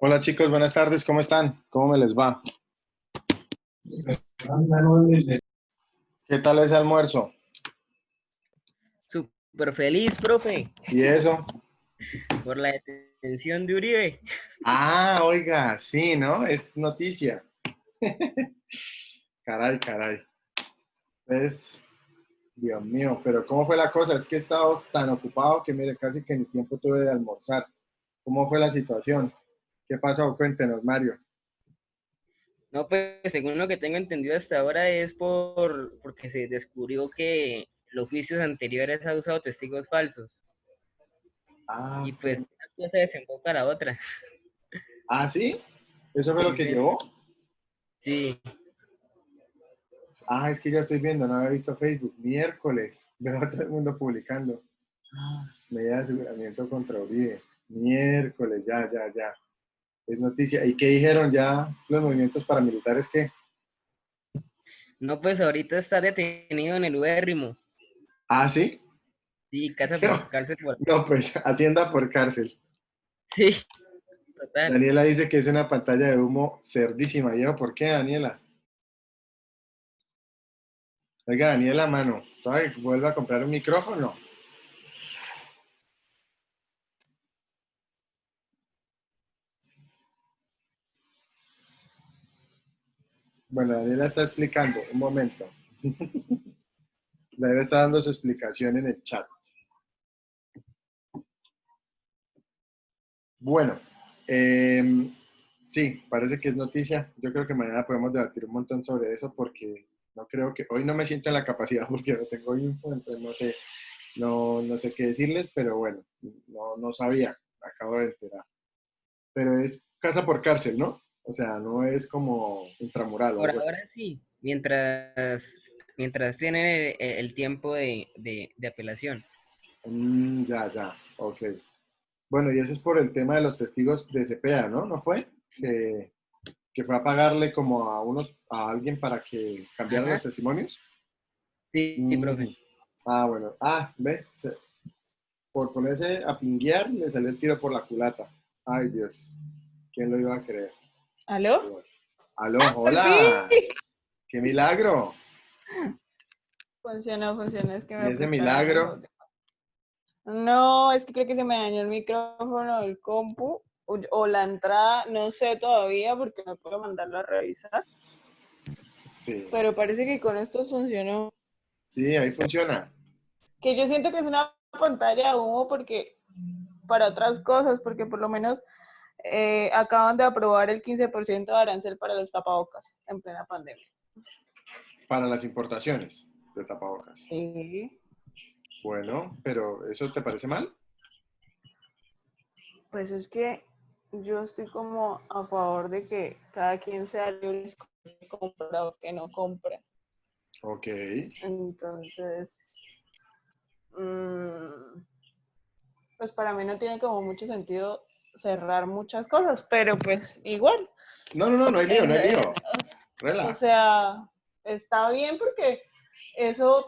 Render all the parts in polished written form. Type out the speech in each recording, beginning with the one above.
Hola chicos, buenas tardes, ¿cómo están? ¿Cómo me les va? ¿Qué tal ese almuerzo? Súper feliz, profe, ¿Y eso? por la detención de Uribe. Ah, oiga, sí, ¿no? Es noticia. Caray, caray. Es, Dios mío, pero ¿cómo fue la cosa? Es que he estado tan ocupado que mire, casi que ni tiempo tuve de almorzar. ¿Cómo fue la situación? ¿Qué pasó? Cuéntenos, Mario. No, pues según lo que tengo entendido hasta ahora es porque se descubrió que los juicios anteriores ha usado testigos falsos. Ah, Y pues una cosa desemboca a la otra. ¿Ah, sí? ¿Eso fue lo Sí, que llevó? sí. Ah, es que ya estoy viendo, no había visto Facebook. Miércoles, veo a todo el mundo publicando. Medida de aseguramiento contra Uribe. Miércoles, ya. Es noticia. ¿Y qué dijeron ya los movimientos paramilitares que? No, pues ahorita está detenido en el Ubérrimo. Ah, sí. Sí, casa por No, cárcel por... no, pues Hacienda por cárcel. Sí, total. Daniela dice que es una pantalla de humo cerdísima. ¿Y eso por qué, Daniela? Oiga, Daniela, mano, ¿todavía que vuelva a comprar un micrófono? Bueno, Daniela está explicando, un momento. Daniela está dando su explicación en el chat. Bueno, sí, parece que es noticia. Yo creo que mañana podemos debatir un montón sobre eso porque no creo que, hoy no me siento en la capacidad porque no tengo info, entonces no sé qué decirles, pero bueno, no sabía, me acabo de enterar. Pero es casa por cárcel, ¿no? O sea, no es como intramural o Por algo así. ahora sí, mientras tiene el tiempo de apelación. Ya, ok. Bueno, y eso es por el tema de los testigos de Cepeda, ¿no? ¿No fue? Que fue a pagarle como a alguien para que cambiaran los Ajá, testimonios. sí, Mm, profe. bueno. Ve, por ponerse a pinguear le salió el tiro por la culata. Ay, Dios, ¿quién lo iba a creer? ¿Aló? Pero bueno. Aló, ¡Por fin! hola, qué milagro. Funciona, es que ¿Y me ese prestaron unos milagro? audífonos. No, es que creo que se me dañó el micrófono del compu o la entrada, no sé todavía porque no puedo mandarlo a revisar, Sí, pero parece que con esto funcionó. sí, ahí funciona. Que yo siento que es una pantalla de humo porque para otras cosas, porque por lo menos acaban de aprobar el 15% de arancel para los tapabocas en plena pandemia. Para las importaciones de tapabocas. Sí. Bueno, pero ¿eso te parece mal? Pues es que yo estoy como a favor de que cada quien sea libre de comprar o que no compra. Ok. Entonces, pues para mí no tiene como mucho sentido cerrar muchas cosas, pero pues igual, No hay lío, no en- hay en- lío. o Rela. sea, está bien porque eso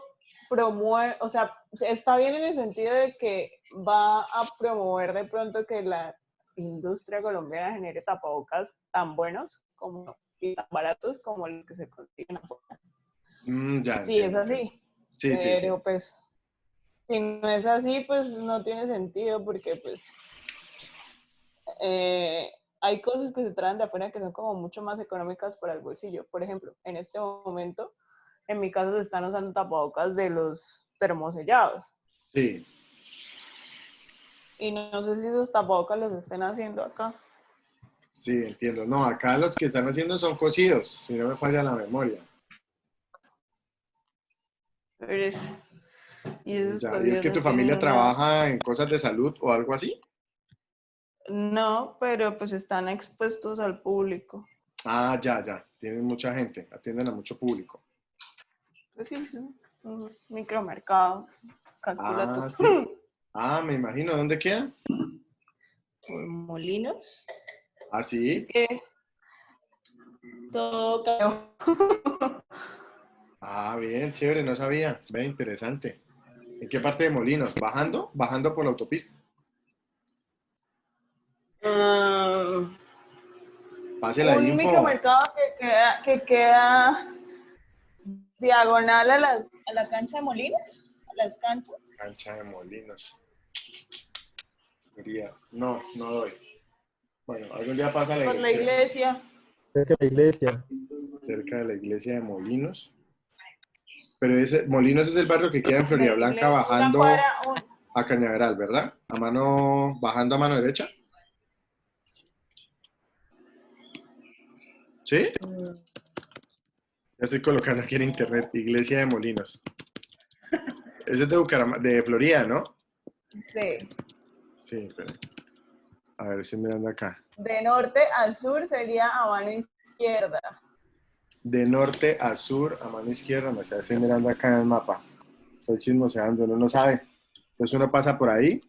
promueve, o sea, está bien en el sentido de que va a promover de pronto que la industria colombiana genere tapabocas tan buenos como y tan baratos como los que se consiguen afuera. Ya Sí, es entiendo. así, Sí. pero pues si no es así, pues no tiene sentido porque pues eh, hay cosas que se traen de afuera que son como mucho más económicas para el bolsillo. Por ejemplo, en este momento, en mi casa se están usando tapabocas de los termosellados. Sí, Y no sé si esos tapabocas los estén haciendo acá. sí, entiendo. No, acá los que están haciendo son cocidos, si no me falla la memoria. Pero y esos Ya, ¿y es procesos que tu no tienen familia una... trabaja en cosas de salud o algo así? No, pero pues están expuestos al público. Ah, ya, ya. Tienen mucha gente, atienden a mucho público. Pues sí, sí, un micromercado, calcula tú. Ah, sí. Ah, me imagino. ¿Dónde queda? Por Molinos. Ah, Es sí. que todo cayó. Ah, bien, chévere, no sabía. Ve, interesante. ¿En qué parte de Molinos? ¿Bajando? ¿Bajando por la autopista? Ah, Pase la un info. micromercado que queda diagonal a la cancha de Molinos, a las canchas, Cancha de Molinos. No, no doy. Bueno, algún día pasa la por la dirección. iglesia. Cerca de la iglesia. Cerca de la iglesia de Molinos. Pero ese, Molinos es el barrio que queda en La Florida Blanca iglesia, una bajando cuadra, a Cañaveral, ¿verdad? Bajando a mano derecha. ¿Sí? Ya estoy colocando aquí en internet, Iglesia de Molinos. Eso es de de Florida, ¿no? sí. Sí, espera. A ver, estoy mirando acá. De norte a sur sería a mano izquierda. De norte a sur, a mano izquierda, estoy mirando acá en el mapa. Estoy chismoseando, uno no sabe. Entonces uno pasa por ahí,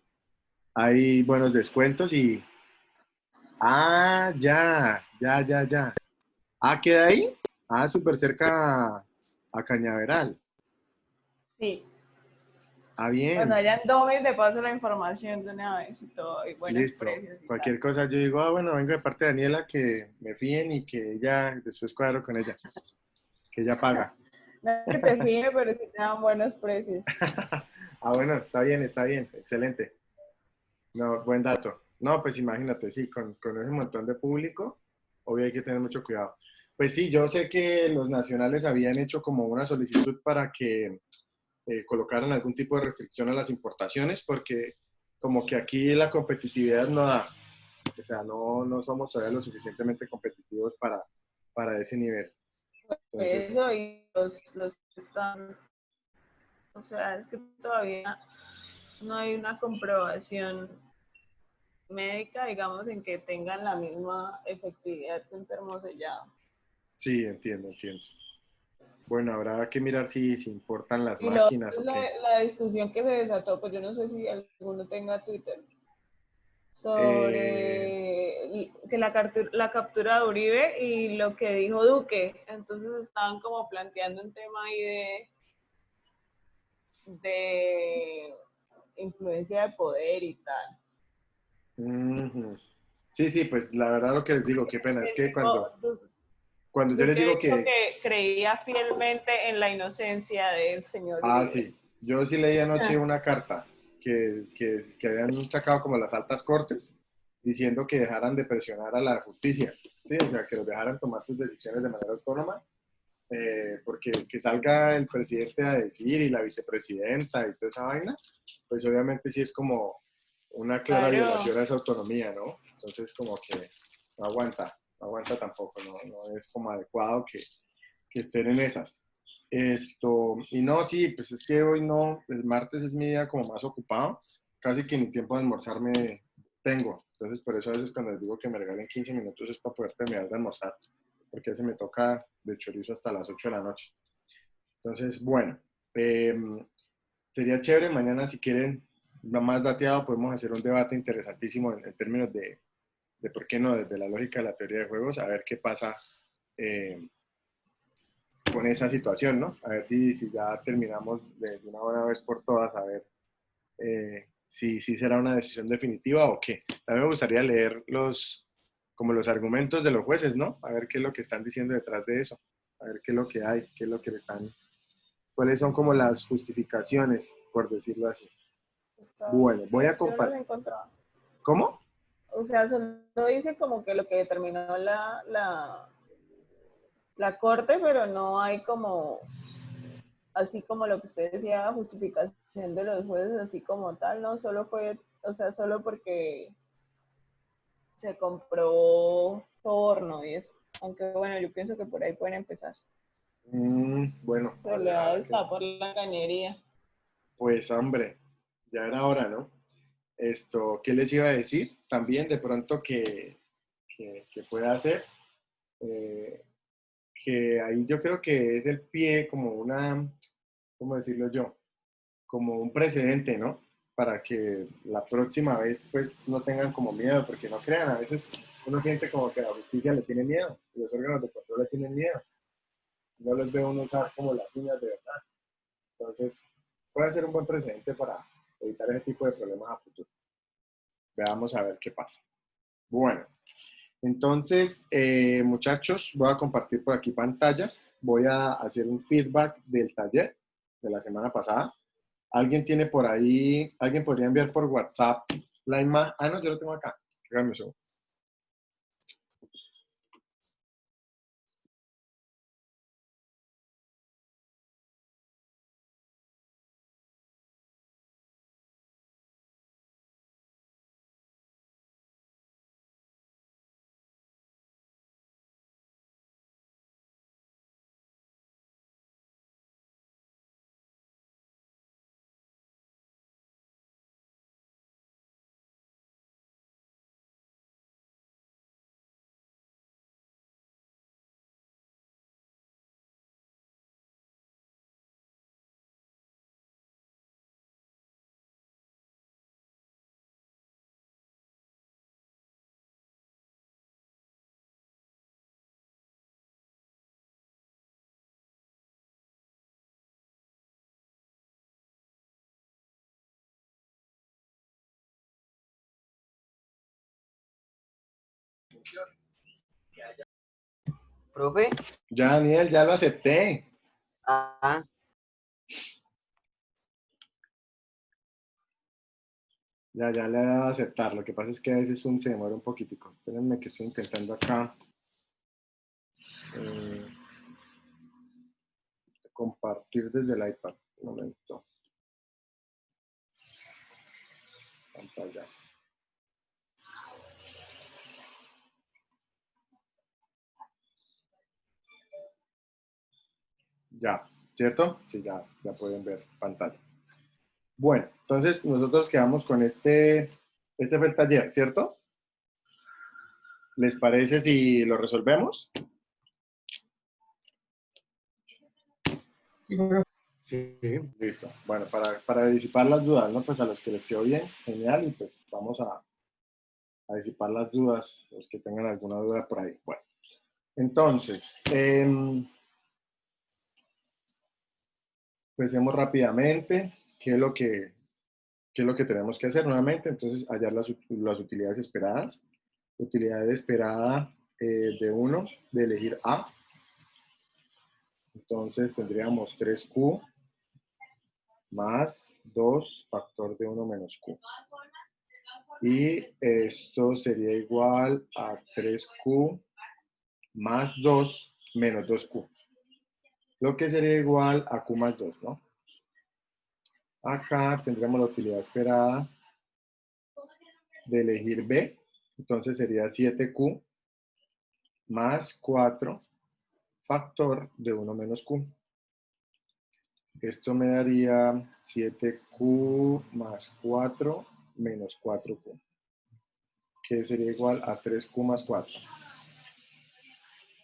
hay buenos descuentos y... Ah, ya, ya, ya, ya. Ah, ¿queda ahí? Ah, súper cerca a Cañaveral. Sí. Ah, Cuando bien, hayan domes, de paso la información de una vez y todo, y buenos listo. precios y tal. Cualquier cosa yo digo, ah, bueno, vengo de parte de Daniela, que me fíen y que ella, después cuadro con ella, que ella paga. No es que te fije, pero sí te dan buenos precios. Ah, bueno, está bien, excelente. No, buen dato. No, pues imagínate, sí, con ese montón de público, obvio hay que tener mucho cuidado. Pues sí, yo sé que los nacionales habían hecho como una solicitud para que colocaran algún tipo de restricción a las importaciones, porque como que aquí la competitividad no da, o sea, no somos todavía lo suficientemente competitivos para ese nivel. Eso Entonces, y los que están, o sea, es que todavía no hay una comprobación médica, digamos, en que tengan la misma efectividad que un termosellado. sí, entiendo, entiendo. Bueno, habrá que mirar si importan las Y lo otro máquinas es o qué. la discusión que se desató, pues yo no sé si alguno tenga Twitter, Eh, sobre que la captura de Uribe y lo que dijo Duque. Entonces estaban como planteando un tema ahí de influencia de poder y tal. ujú. Sí, sí, pues la verdad lo que les digo, qué pena, es que cuando yo les Duque digo dijo que, que creía fielmente en la inocencia del señor ah, Uribe. sí, yo sí leí anoche una carta que habían sacado como las altas cortes diciendo que dejaran de presionar a la justicia, sí, o sea, que los dejaran tomar sus decisiones de manera autónoma, porque que salga el presidente a decir y la vicepresidenta y toda esa vaina, pues obviamente sí es como una clara Claro, violación a esa autonomía, ¿no? Entonces como que no aguanta tampoco, no es como adecuado que estén en esas. Y no, sí, pues es que hoy no, el martes es mi día como más ocupado, casi que ni tiempo de almorzar me tengo, entonces por eso a veces cuando les digo que me regalen 15 minutos es para poder terminar de almorzar, porque a veces me toca de chorizo hasta las 8 de la noche. Entonces, bueno, eh, sería chévere mañana si quieren, más dateado, podemos hacer un debate interesantísimo en términos de por qué no, desde la lógica de la teoría de juegos, a ver qué pasa eh, con esa situación, ¿no? A ver si ya terminamos de una buena vez por todas, a ver si será una decisión definitiva o qué. A mí me gustaría leer como los argumentos de los jueces, ¿no? A ver qué es lo que están diciendo detrás de eso, a ver qué es lo que hay, qué es lo que le están, cuáles son como las justificaciones, por decirlo así. Bueno, voy a yo los compartir. he encontrado. ¿Cómo? O sea, solo dice como que lo que determinó la corte, pero no hay como, así como lo que usted decía, justificación de los jueces, así como tal, ¿no? Solo fue, o sea, solo porque se compró soborno y eso. Aunque bueno, yo pienso que por ahí pueden empezar. Bueno, a ver, Soledad está por la cañería. pues hombre, ya era hora, ¿no? Esto, ¿qué les iba a decir? También de pronto que pueda hacer, eh, que ahí yo creo que es el pie como una, ¿cómo decirlo yo? Como un precedente, ¿no? Para que la próxima vez pues no tengan como miedo, porque no crean, a veces uno siente como que la justicia le tiene miedo, y los órganos de control le tienen miedo, no los ve uno usar como las uñas de verdad. Entonces, puede ser un buen precedente para evitar ese tipo de problemas a futuro. Veamos a ver qué pasa. Bueno, entonces, muchachos, voy a compartir por aquí pantalla. Voy a hacer un feedback del taller de la semana pasada. ¿Alguien tiene por ahí, alguien podría enviar por WhatsApp la imagen? Ah, no, yo lo tengo acá. Dígame eso. Profe. Ya, Daniel, ya lo acepté. Ah, Ya le he dado a aceptar. Lo que pasa es que a veces se demora un poquitico. Espérenme que estoy intentando acá eh, compartir desde el iPad. Un momento. Pantalla. Ya, ¿cierto? Sí, ya pueden ver pantalla. Bueno, entonces nosotros quedamos con este fue el taller, ¿cierto? ¿Les parece si lo resolvemos? Sí. Listo. Bueno, para disipar las dudas, ¿no? Pues a los que les quedó bien, genial, y pues vamos a disipar las dudas, los que tengan alguna duda por ahí. Bueno, entonces, pensemos rápidamente qué es lo que tenemos que hacer nuevamente. Entonces, hallar las utilidades esperadas. Utilidad esperada de 1, de elegir A. Entonces, tendríamos 3Q más 2 factor de 1 menos Q. Y esto sería igual a 3Q más 2 menos 2Q. Lo que sería igual a Q más 2, ¿no? Acá tendremos la utilidad esperada de elegir B. Entonces sería 7Q más 4 factor de 1 menos Q. Esto me daría 7Q más 4 menos 4Q, que sería igual a 3Q más 4.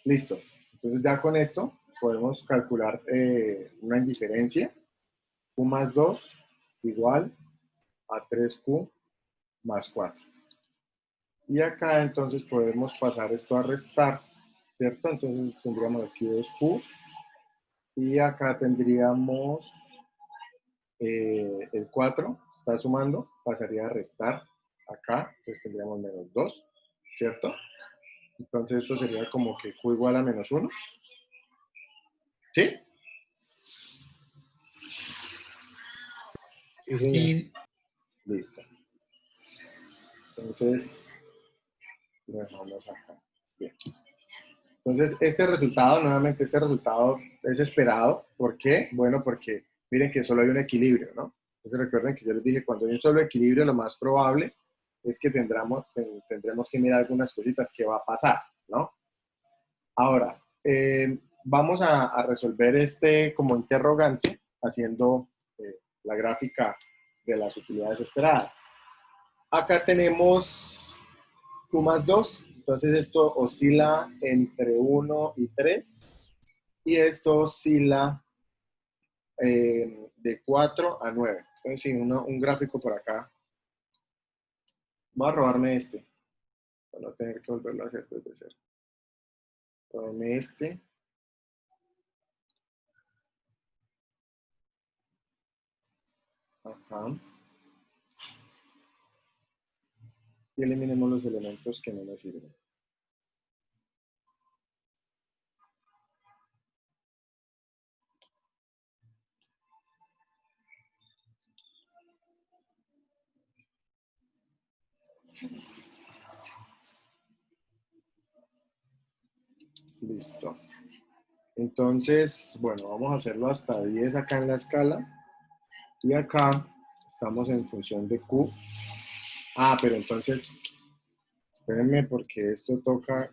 Listo. Entonces ya con esto podemos calcular una indiferencia. Q más 2 igual a 3Q más 4. Y acá entonces podemos pasar esto a restar, ¿cierto? Entonces tendríamos aquí 2Q y acá tendríamos el 4, está sumando, pasaría a restar acá, entonces tendríamos menos 2, ¿cierto? Entonces esto sería como que Q igual a menos 1, ¿sí? Sí, señor. Sí, Listo. Entonces, lo dejamos acá. Bien. Entonces, este resultado, nuevamente, este resultado es esperado. ¿Por qué? Bueno, porque miren que solo hay un equilibrio, ¿no? Entonces, recuerden que yo les dije, cuando hay un solo equilibrio, lo más probable es que tendremos que mirar algunas cositas que va a pasar, ¿no? Ahora, vamos a resolver este como interrogante haciendo la gráfica de las utilidades esperadas. Acá tenemos Q más 2, entonces esto oscila entre 1 y 3, y esto oscila de 4 a 9. Entonces, sí, un gráfico por acá. Voy a robarme este, para no tener que volverlo a hacer desde cero. Robarme este. Acá. Y eliminemos los elementos que no nos sirven. Listo. Entonces, bueno, vamos a hacerlo hasta 10 acá en la escala. Y acá estamos en función de Q. Ah, pero entonces, espérenme porque esto toca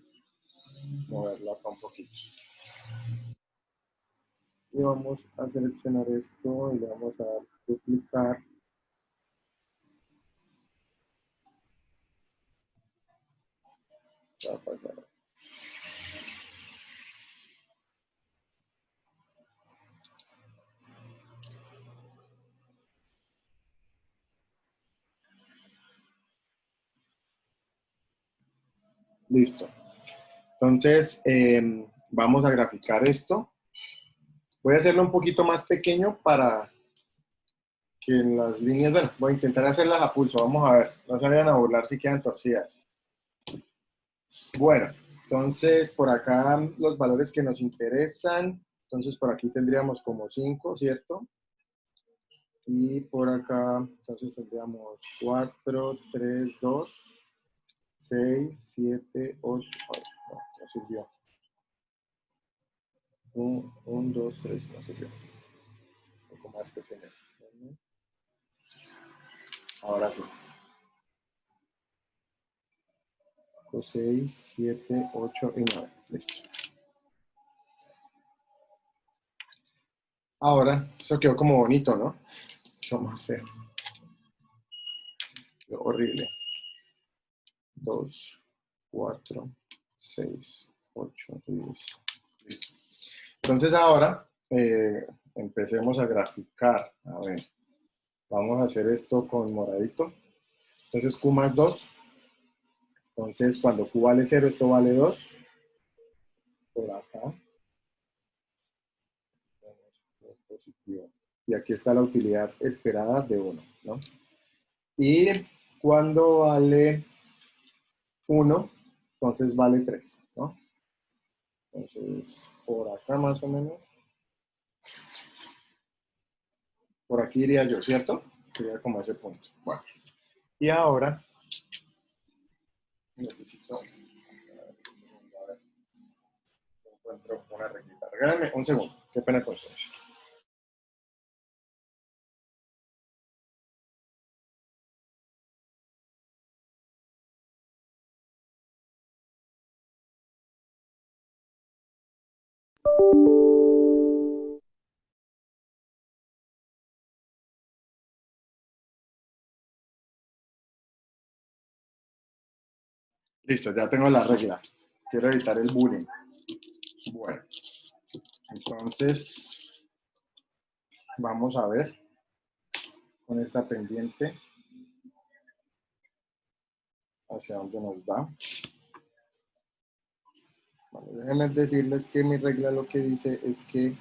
moverlo acá un poquito. Y vamos a seleccionar esto y le vamos a dar duplicar. Va a pasar. Listo. Entonces, vamos a graficar esto. Voy a hacerlo un poquito más pequeño para que en las líneas, bueno, voy a intentar hacerlas a pulso. Vamos a ver, no se vayan a burlar si quedan torcidas. Bueno, entonces por acá los valores que nos interesan. Entonces por aquí tendríamos como 5, ¿cierto? Y por acá, entonces tendríamos 4, 3, 2, 6, 7, 8. No, no sirvió. 1, 2, 3, no sirvió. Un poco más pequeño. Ahora sí. 6, 7, 8 y 9. Listo. Ahora, eso quedó como bonito, ¿no? Quedó más feo. Quedó horrible. 2, 4, 6, 8 y 10. Listo. Entonces ahora empecemos a graficar. A ver, vamos a hacer esto con moradito. Entonces Q más 2. Entonces cuando Q vale 0, esto vale 2. Por acá. Positivo. Y aquí está la utilidad esperada de 1, ¿no? Y cuando vale 1, entonces vale 3, ¿no? Entonces, por acá más o menos. Por aquí iría yo, ¿cierto? Sería como ese punto. Bueno. Y ahora necesito... A ver, encuentro una reglita. Regálame un segundo. Qué pena con ustedes. Listo, ya tengo la regla. Quiero evitar el bullying. Bueno, entonces vamos a ver con esta pendiente hacia dónde nos va. Bueno, déjenme decirles que mi regla lo que dice es que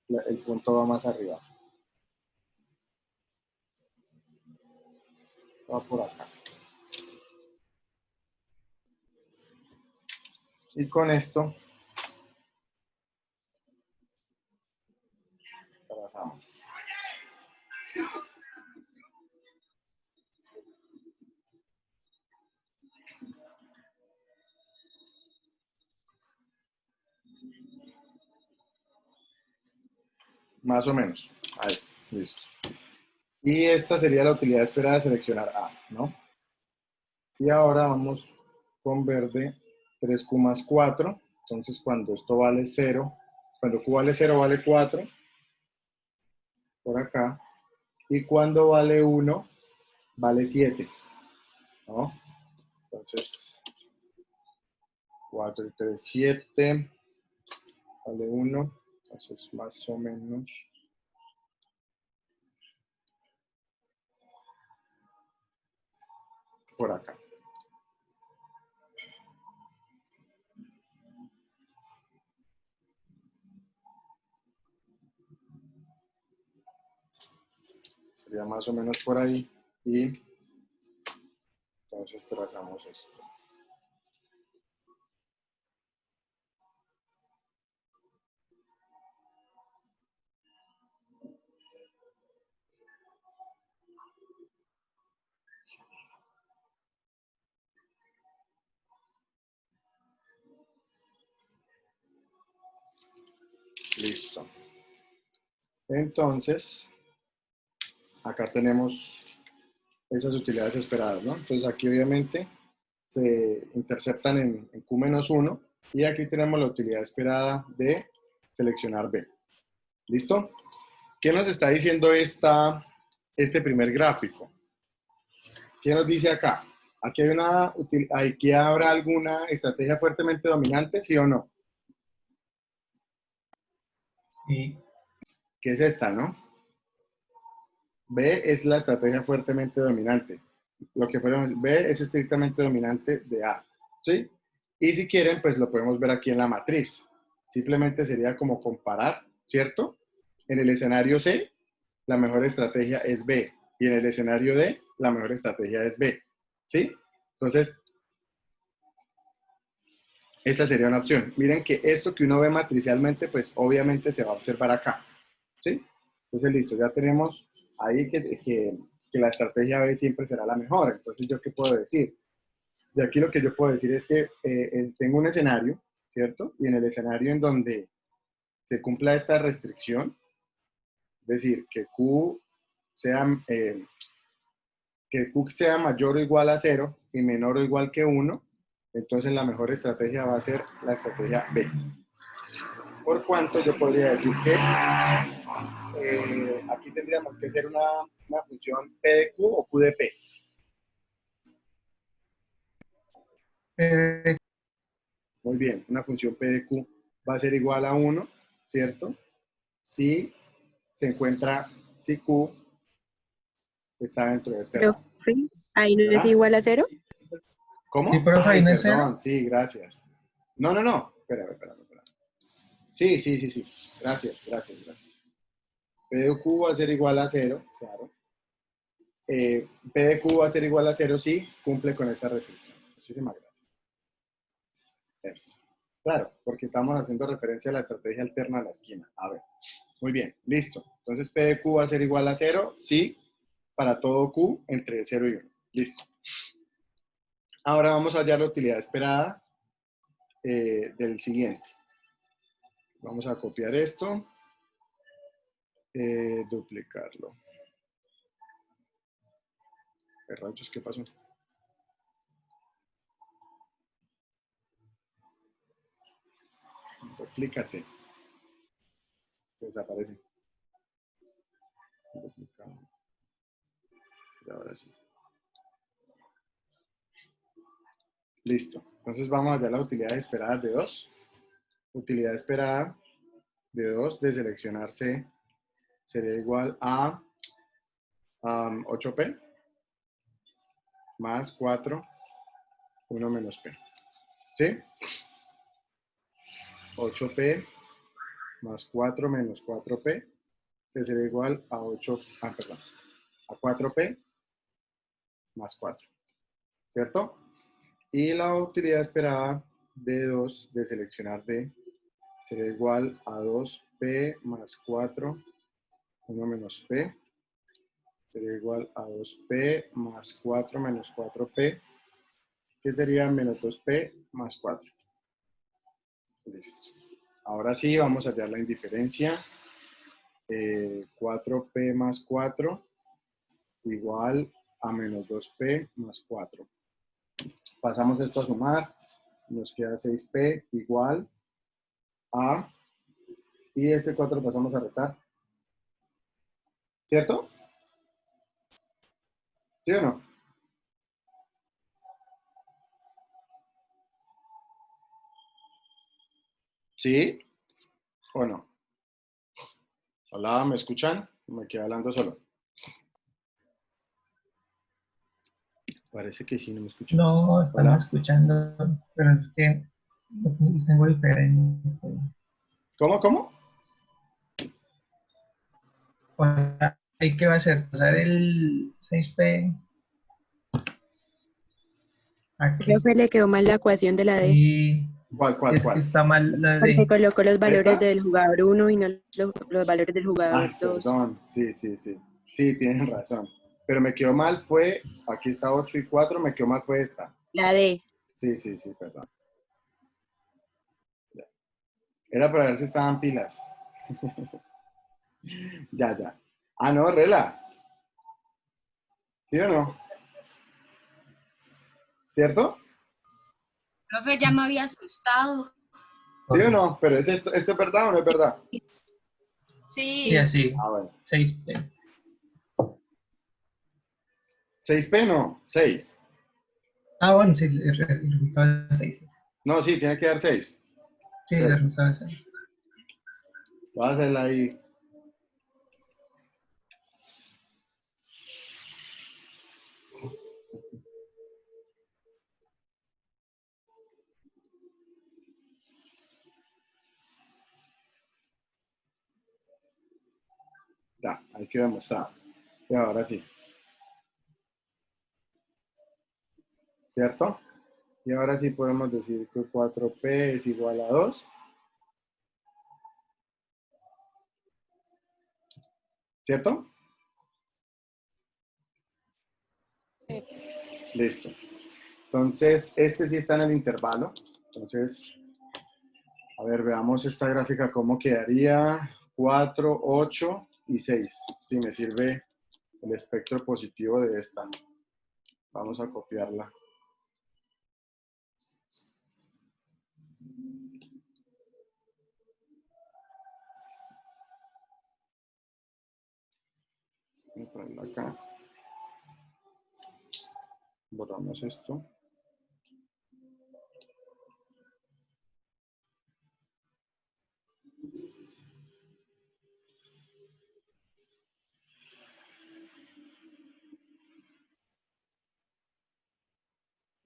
el punto va más arriba. Va por acá. Y con esto trazamos. Más o menos. Ahí, listo. Y esta sería la utilidad esperada de seleccionar A, ¿no? Y ahora vamos con verde 3Q más 4. Entonces, cuando esto vale 0, cuando Q vale 0, vale 4, por acá. Y cuando vale 1, vale 7, ¿no? Entonces, 4 y 3, 7, vale 1. Entonces, más o menos por acá. Sería más o menos por ahí. Y entonces trazamos esto. Listo. Entonces, acá tenemos esas utilidades esperadas, ¿no? Entonces aquí obviamente se interceptan en Q-1 y aquí tenemos la utilidad esperada de seleccionar B. ¿Listo? ¿Qué nos está diciendo este primer gráfico? ¿Qué nos dice acá? Aquí habrá alguna estrategia fuertemente dominante, ¿sí o no? Sí. Que es esta, ¿no? B es la estrategia fuertemente dominante. Lo que podemos decir, B es estrictamente dominante de A, ¿sí? Y si quieren, pues lo podemos ver aquí en la matriz. Simplemente sería como comparar, ¿cierto? En el escenario C, la mejor estrategia es B. Y en el escenario D, la mejor estrategia es B, ¿sí? Entonces, esta sería una opción. Miren que esto que uno ve matricialmente, pues obviamente se va a observar acá, ¿sí? Entonces, listo, ya tenemos ahí que la estrategia B siempre será la mejor. Entonces, ¿yo qué puedo decir? De aquí lo que yo puedo decir es que tengo un escenario, ¿cierto? Y en el escenario en donde se cumpla esta restricción, es decir, que Q sea mayor o igual a 0 y menor o igual que 1, entonces la mejor estrategia va a ser la estrategia B. Por cuanto yo podría decir que aquí tendríamos que hacer una función P de Q o Q de P. Muy bien, una función P de Q va a ser igual a 1, ¿cierto? Si Q está dentro de este rango. Profe, ahí no es ¿Verdad? igual a 0. ¿Cómo? Sí, profe, Ay, ¿no es 0? perdón, sí, gracias. No. Espera. Sí. Gracias. P de Q va a ser igual a 0, claro. P de Q va a ser igual a 0 si cumple con esta restricción. Muchísimas gracias. Eso. Claro, porque estamos haciendo referencia a la estrategia alterna a la esquina. A ver, muy bien, listo. Entonces P de Q va a ser igual a 0 si para todo Q entre 0 y 1. Listo. Ahora vamos a hallar la utilidad esperada del siguiente. Vamos a copiar esto, duplicarlo. ¿Qué rayos? ¿Qué pasó? Duplícate. Desaparece. Duplicado. Y ahora sí. Listo. Entonces vamos a hallar las utilidades esperadas de 2. Utilidad esperada de 2 de seleccionar C sería igual a 8P más 4, 1 menos P. ¿Sí? 8P más 4 menos 4P, que sería igual a 4P más 4. ¿Cierto? Y la utilidad esperada de 2 de seleccionar D sería igual a 2P más 4, 1 menos P, sería igual a 2P más 4 menos 4P, que sería menos 2P más 4. Listo. Ahora sí, vamos a hallar la indiferencia. 4P más 4 igual a menos 2P más 4. Pasamos esto a sumar. Nos queda 6P igual A, y este 4 lo pasamos a restar. ¿Cierto? ¿Sí o no? ¿Sí o no? Hola, ¿me escuchan? Me quedé hablando solo. Parece que sí, no me escuchan. No, estamos Hola. escuchando, pero es que lo tengo diferente. ¿Cómo, cómo? O sea, ¿y qué va a hacer? ¿Pasar el 6P aquí? Profe, le quedó mal la ecuación de la D, Y ¿Cuál, cuál, es que cuál? está mal la porque D. colocó los valores ¿Esta? del jugador uno y no los valores del Ay, jugador 2. perdón. Sí, sí, sí. Sí, tienen razón. Pero me quedó mal fue, aquí está 8 y 4, me quedó mal fue esta. La D. Sí, sí, sí, perdón. Ya. Era para ver si estaban pilas. Ya, ya. Ah, no, Rela. ¿Sí o no? ¿Cierto? Profe, ya me había asustado. ¿Sí o no? Pero ¿esto es verdad o no es verdad? Sí, Sí, así, Ah, bueno. 6P. 6P no, 6. Ah, bueno, sí, el resultado es 6. No, sí, tiene que dar 6. Sí, el resultado es 6. Voy a hacerla ahí. Ya, ahí quedó demostrado. Y ahora sí. ¿Cierto? Y ahora sí podemos decir que 4P es igual a 2. ¿Cierto? Listo. Entonces, este sí está en el intervalo. Entonces, a ver, veamos esta gráfica cómo quedaría. 4, 8 y 6. Sí, me sirve el espectro positivo de esta. Vamos a copiarla. Voy a ponerla acá. Borramos esto.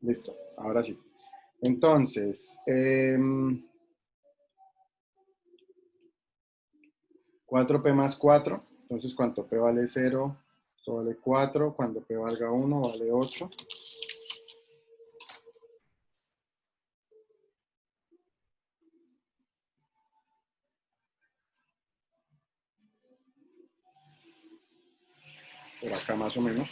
Listo, ahora sí. Entonces, 4P más 4. Entonces, cuando P vale 0, esto vale 4. Cuando P valga 1, vale 8. Por acá más o menos.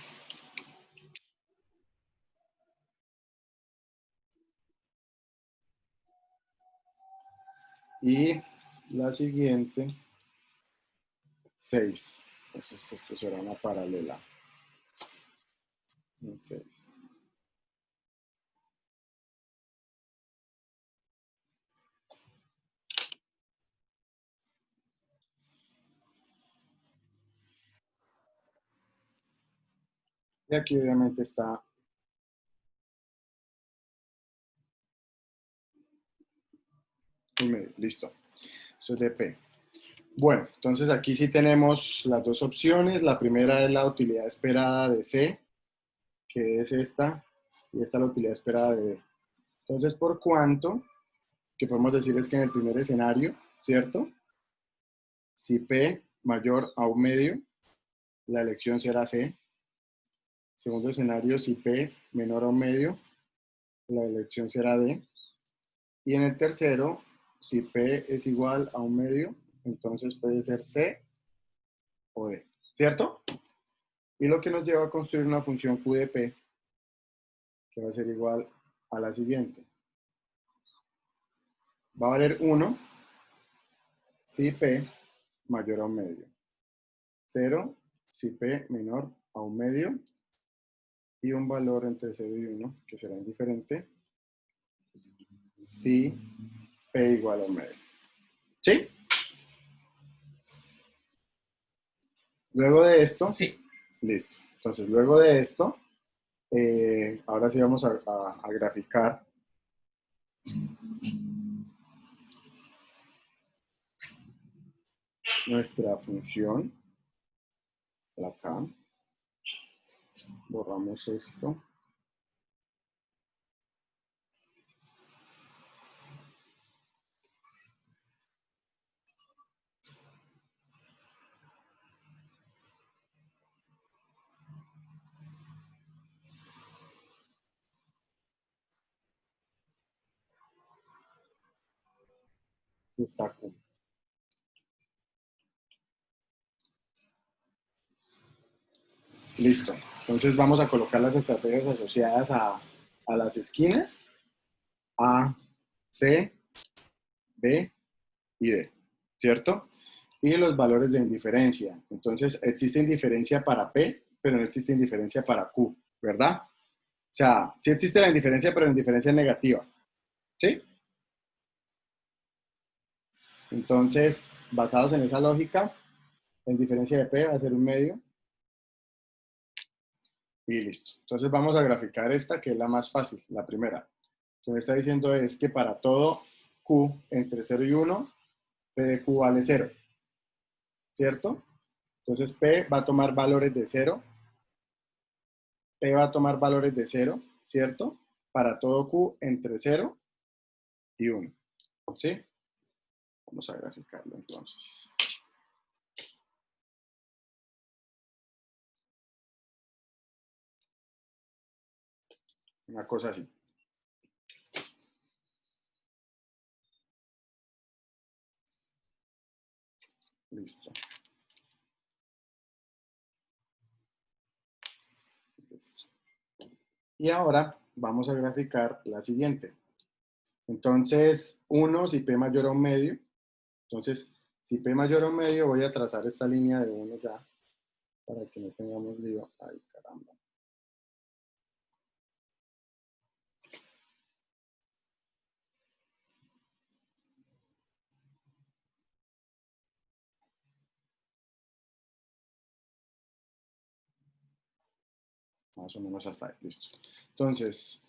Y la siguiente, 6. Entonces, esto será una paralela. 6. Y aquí obviamente está un medio. Listo. Eso es de P. Bueno, entonces aquí sí tenemos las dos opciones. La primera es la utilidad esperada de C, que es esta, y esta es la utilidad esperada de D. Entonces, por cuanto, que podemos decir es que en el primer escenario, ¿cierto? Si P mayor a un medio, la elección será C. Segundo escenario, si P menor a un medio, la elección será D. Y en el tercero, si P es igual a un medio, entonces puede ser C o D, ¿cierto? Y lo que nos lleva a construir una función Q de P, que va a ser igual a la siguiente. Va a valer 1 si P mayor a un medio. 0 si P menor a un medio. Y un valor entre 0 y 1, que será indiferente, si P igual a un medio. ¿Sí? Luego de esto, Sí. listo. Entonces, luego de esto, ahora sí vamos a graficar nuestra función. Acá. Borramos esto. Y está aquí. Listo. Entonces vamos a colocar las estrategias asociadas a las esquinas A, C, B y D, ¿cierto? Y los valores de indiferencia. Entonces existe indiferencia para P, pero no existe indiferencia para Q, ¿verdad? O sea, sí existe la indiferencia, pero la indiferencia es negativa, ¿sí? Entonces, basados en esa lógica, la indiferencia de P va a ser un medio y listo. Entonces vamos a graficar esta, que es la más fácil, la primera. Lo que me está diciendo es que para todo Q entre 0 y 1, P de Q vale 0, ¿cierto? Entonces P va a tomar valores de 0, P va a tomar valores de 0, ¿cierto? Para todo Q entre 0 y 1, ¿sí? Vamos a graficarlo entonces. Una cosa así. Listo. Listo. Y ahora vamos a graficar la siguiente. Entonces, 1 si P mayor a un medio. Entonces, si P mayor a un medio, voy a trazar esta línea de 1 ya, para que no tengamos lío. Ay, caramba. Más o menos hasta ahí, listo. Entonces,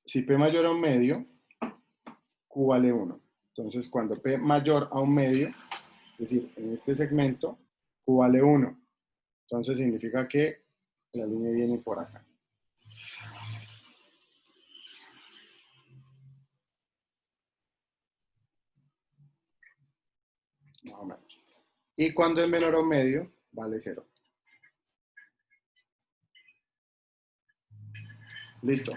si P mayor a un medio, Q vale 1. Entonces, cuando P mayor a un medio, es decir, en este segmento, Q vale 1. Entonces, significa que la línea viene por acá. Más o menos. Y cuando es menor a un medio, vale 0. Listo.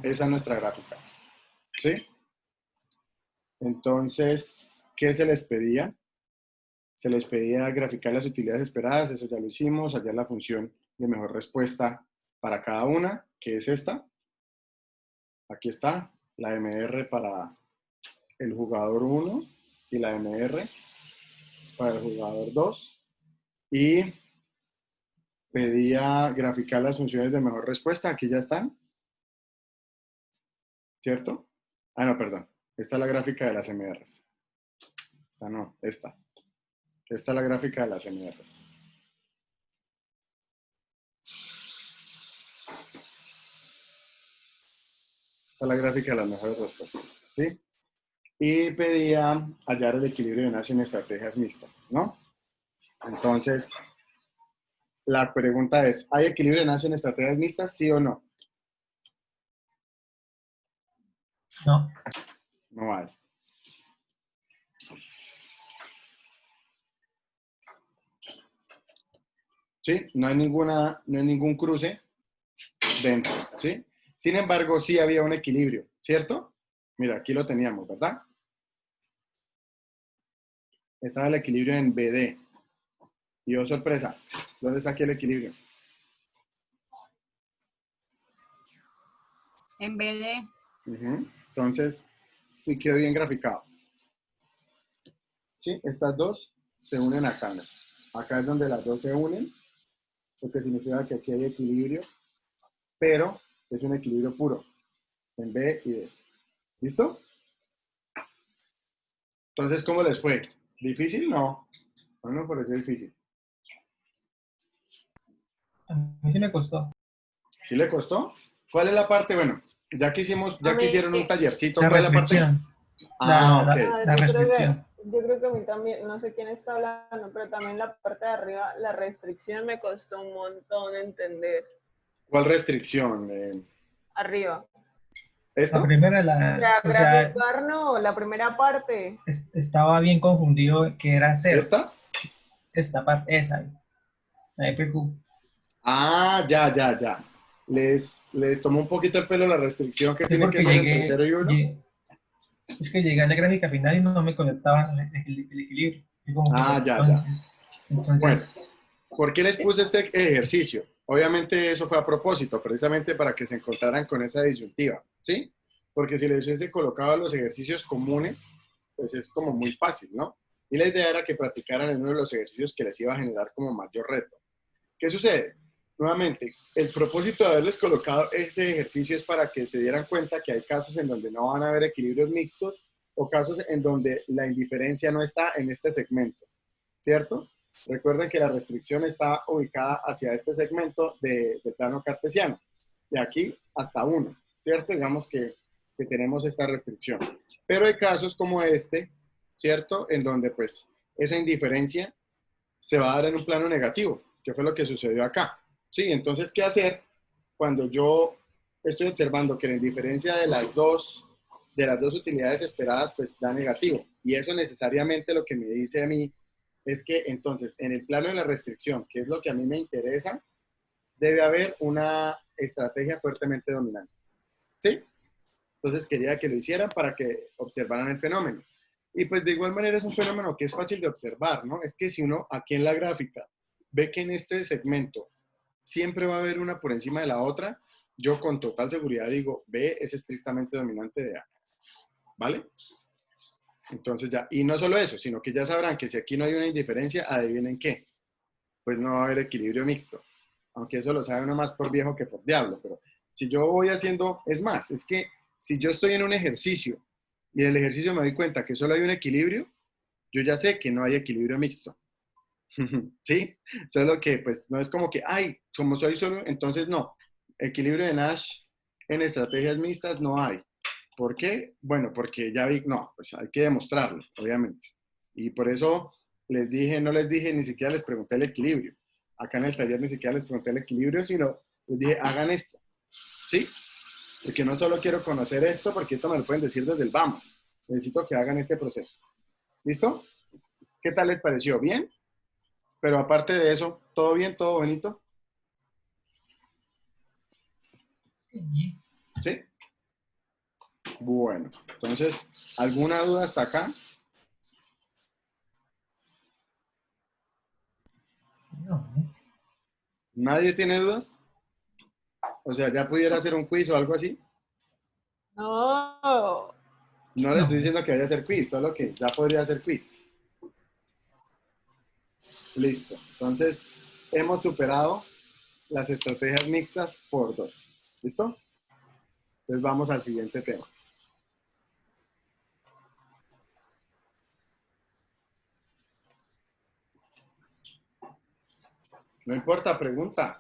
Esa es nuestra gráfica. ¿Sí? Entonces, ¿qué se les pedía? Se les pedía graficar las utilidades esperadas, eso ya lo hicimos, hallar la función de mejor respuesta para cada una, que es esta. Aquí está, la MR para el jugador 1 y la MR para el jugador 2. Y pedía graficar las funciones de mejor respuesta, aquí ya están, ¿cierto? Ah, no, perdón, esta es la gráfica de las MRs. Esta no, esta. Esta es la gráfica de las MRs. Esta es la gráfica de las mejores respuestas, ¿sí? Y pedía hallar el equilibrio de unas en estrategias mixtas, ¿no? Entonces, la pregunta es, ¿hay equilibrio de unas en estrategias mixtas, sí o no? No. No hay. ¿Sí? No hay ningún cruce dentro, ¿sí? Sin embargo, sí había un equilibrio, ¿cierto? Mira, aquí lo teníamos, ¿verdad? Estaba el equilibrio en BD. Y oh, sorpresa, ¿dónde está aquí el equilibrio? En vez de, Entonces, sí quedó bien graficado. ¿Sí? Estas dos se unen acá, ¿no? Acá es donde las dos se unen, lo que significa que aquí hay equilibrio, pero es un equilibrio puro, en B y D. ¿Listo? Entonces, ¿cómo les fue? ¿Difícil? No. No me pareció difícil. A mí sí me costó. ¿Sí le costó? ¿Cuál es la parte? Bueno, A ya que mí, hicieron un tallercito, La ¿cuál es la parte? restricción. Ah, ok. La restricción. yo creo que a mí también, no sé quién está hablando, pero también la parte de arriba, la restricción me costó un montón entender. ¿Cuál restricción? Arriba. La ¿Esto? primera, O sea, o sea, graficar no, la primera parte. estaba bien confundido que era cero. ¿Esta? Esta parte, esa. La EPQ. Ah, ya. Les tomó un poquito el pelo la restricción que Sí, tiene que porque ser entre 0 y 1. es que llegué a la gráfica final y no me conectaba el equilibrio. Y como que, Ah, ya. Bueno, entonces, ¿por qué les puse este ejercicio? Obviamente eso fue a propósito, precisamente para que se encontraran con esa disyuntiva, ¿sí? Porque si les hubiese colocado los ejercicios comunes, pues es como muy fácil, ¿no? Y la idea era que practicaran en uno de los ejercicios que les iba a generar como mayor reto. ¿Qué sucede? Nuevamente, el propósito de haberles colocado ese ejercicio es para que se dieran cuenta que hay casos en donde no van a haber equilibrios mixtos o casos en donde la indiferencia no está en este segmento, ¿cierto? Recuerden que la restricción está ubicada hacia este segmento de plano cartesiano, de aquí hasta 1, ¿cierto? Digamos que tenemos esta restricción. Pero hay casos como este, ¿cierto? En donde pues esa indiferencia se va a dar en un plano negativo, que fue lo que sucedió acá. Sí, entonces, ¿qué hacer cuando yo estoy observando que la indiferencia de las dos utilidades esperadas, pues da negativo? Y eso necesariamente lo que me dice a mí es que entonces, en el plano de la restricción, que es lo que a mí me interesa, debe haber una estrategia fuertemente dominante. ¿Sí? Entonces quería que lo hicieran para que observaran el fenómeno. Y pues de igual manera es un fenómeno que es fácil de observar, ¿no? Es que si uno aquí en la gráfica ve que en este segmento siempre va a haber una por encima de la otra, yo con total seguridad digo, B es estrictamente dominante de A, ¿vale? Entonces ya, y no solo eso, sino que ya sabrán que si aquí no hay una indiferencia, adivinen qué, pues no va a haber equilibrio mixto, aunque eso lo sabe uno más por viejo que por diablo, pero si yo voy haciendo, es más, es que si yo estoy en un ejercicio y en el ejercicio me doy cuenta que solo hay un equilibrio, yo ya sé que no hay equilibrio mixto. ¿Sí? Solo que pues no es como que, ay, como soy solo, entonces no. Equilibrio de Nash en estrategias mixtas no hay. ¿Por qué? Bueno, porque ya vi, no, pues hay que demostrarlo, obviamente. Y por eso les dije, no les dije, ni siquiera les pregunté el equilibrio. Acá en el taller ni siquiera les pregunté el equilibrio, sino les dije, hagan esto. ¿Sí? Porque no solo quiero conocer esto, porque esto me lo pueden decir desde el vamos. Necesito que hagan este proceso. ¿Listo? ¿Qué tal les pareció? ¿Bien? Pero aparte de eso, ¿todo bien? ¿Todo bonito? sí. ¿Sí? Bueno, entonces, ¿alguna duda hasta acá? No, ¿Nadie tiene dudas? O sea, ¿ya pudiera hacer un quiz o algo así? No, No les estoy no. diciendo que vaya a hacer quiz, solo que ya podría hacer quiz. Listo. Entonces, hemos superado las estrategias mixtas por 2. ¿Listo? Entonces vamos al siguiente tema. No importa, pregunta.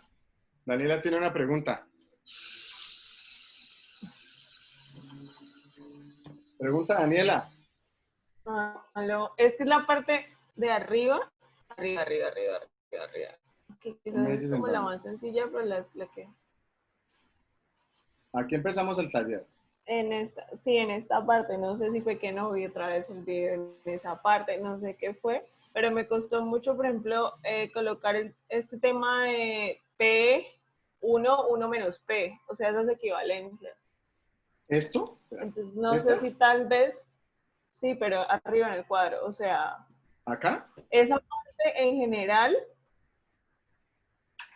Daniela tiene una pregunta. Pregunta, Daniela. no, es que es la parte de arriba, arriba. Que Me quizás es dices en como la dónde. más sencilla, pero la que Aquí empezamos el taller. en esta, sí, en esta parte, no sé si fue que no vi otra vez el video en esa parte, no sé qué fue, pero me costó mucho, por ejemplo, colocar este tema de P1 menos P, o sea, esas equivalencias. ¿Esto? Entonces, no sé si ¿Estas? tal vez, sí, pero arriba en el cuadro, o sea, ¿Acá? esa parte en general,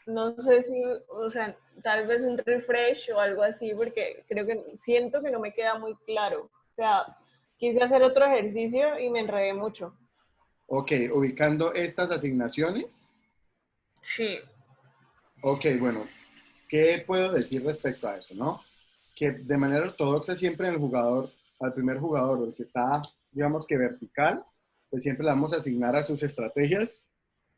no sé si, o sea, tal vez un refresh o algo así, porque creo que siento que no me queda muy claro. O sea, quise hacer otro ejercicio y me enredé mucho. Ok, ubicando estas asignaciones. Sí. Ok, bueno, ¿qué puedo decir respecto a eso, no? Que de manera ortodoxa siempre en el jugador, al primer jugador, el que está digamos que vertical, pues siempre le vamos a asignar a sus estrategias,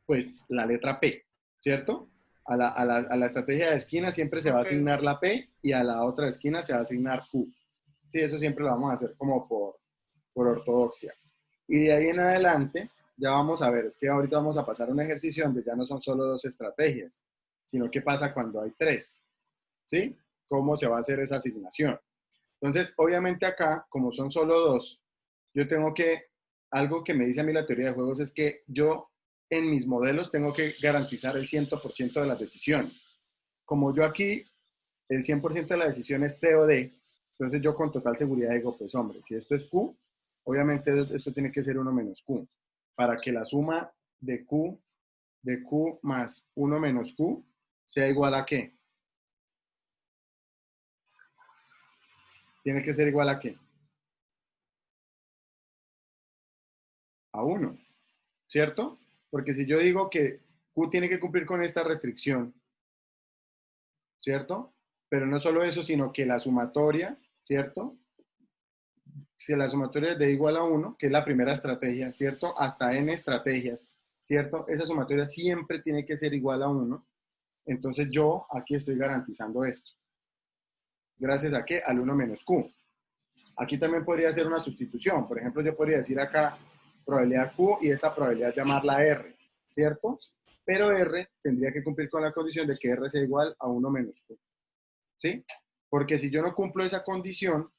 pues la letra P, ¿cierto? A la estrategia de esquina siempre se va a Ok. asignar la P y a la otra esquina se va a asignar Q. Sí, eso siempre lo vamos a hacer como por ortodoxia. Y de ahí en adelante, ya vamos a ver, es que ahorita vamos a pasar a un ejercicio donde ya no son solo dos estrategias, sino qué pasa cuando hay tres, ¿sí? ¿Cómo se va a hacer esa asignación? Entonces, obviamente acá, como son solo dos, yo tengo que, algo que me dice a mí la teoría de juegos es que yo en mis modelos tengo que garantizar el 100% de las decisiones. Como yo aquí, el 100% de la decisión es C o D, entonces yo con total seguridad digo, pues hombre, si esto es Q, obviamente esto tiene que ser 1 menos Q, para que la suma de Q más 1 menos Q sea igual a ¿qué? Tiene que ser igual a ¿qué? A 1, ¿cierto? Porque si yo digo que Q tiene que cumplir con esta restricción, ¿cierto? Pero no solo eso, sino que la sumatoria, ¿cierto? Si la sumatoria es de igual a 1, que es la primera estrategia, ¿cierto? Hasta n estrategias, ¿cierto? Esa sumatoria siempre tiene que ser igual a 1. Entonces yo aquí estoy garantizando esto. ¿Gracias a qué? Al 1 menos Q. Aquí también podría ser una sustitución. Por ejemplo, yo podría decir acá probabilidad Q y esta probabilidad llamarla R, ¿cierto? Pero R tendría que cumplir con la condición de que R sea igual a 1 menos Q, ¿sí? Porque si yo no cumplo esa condición,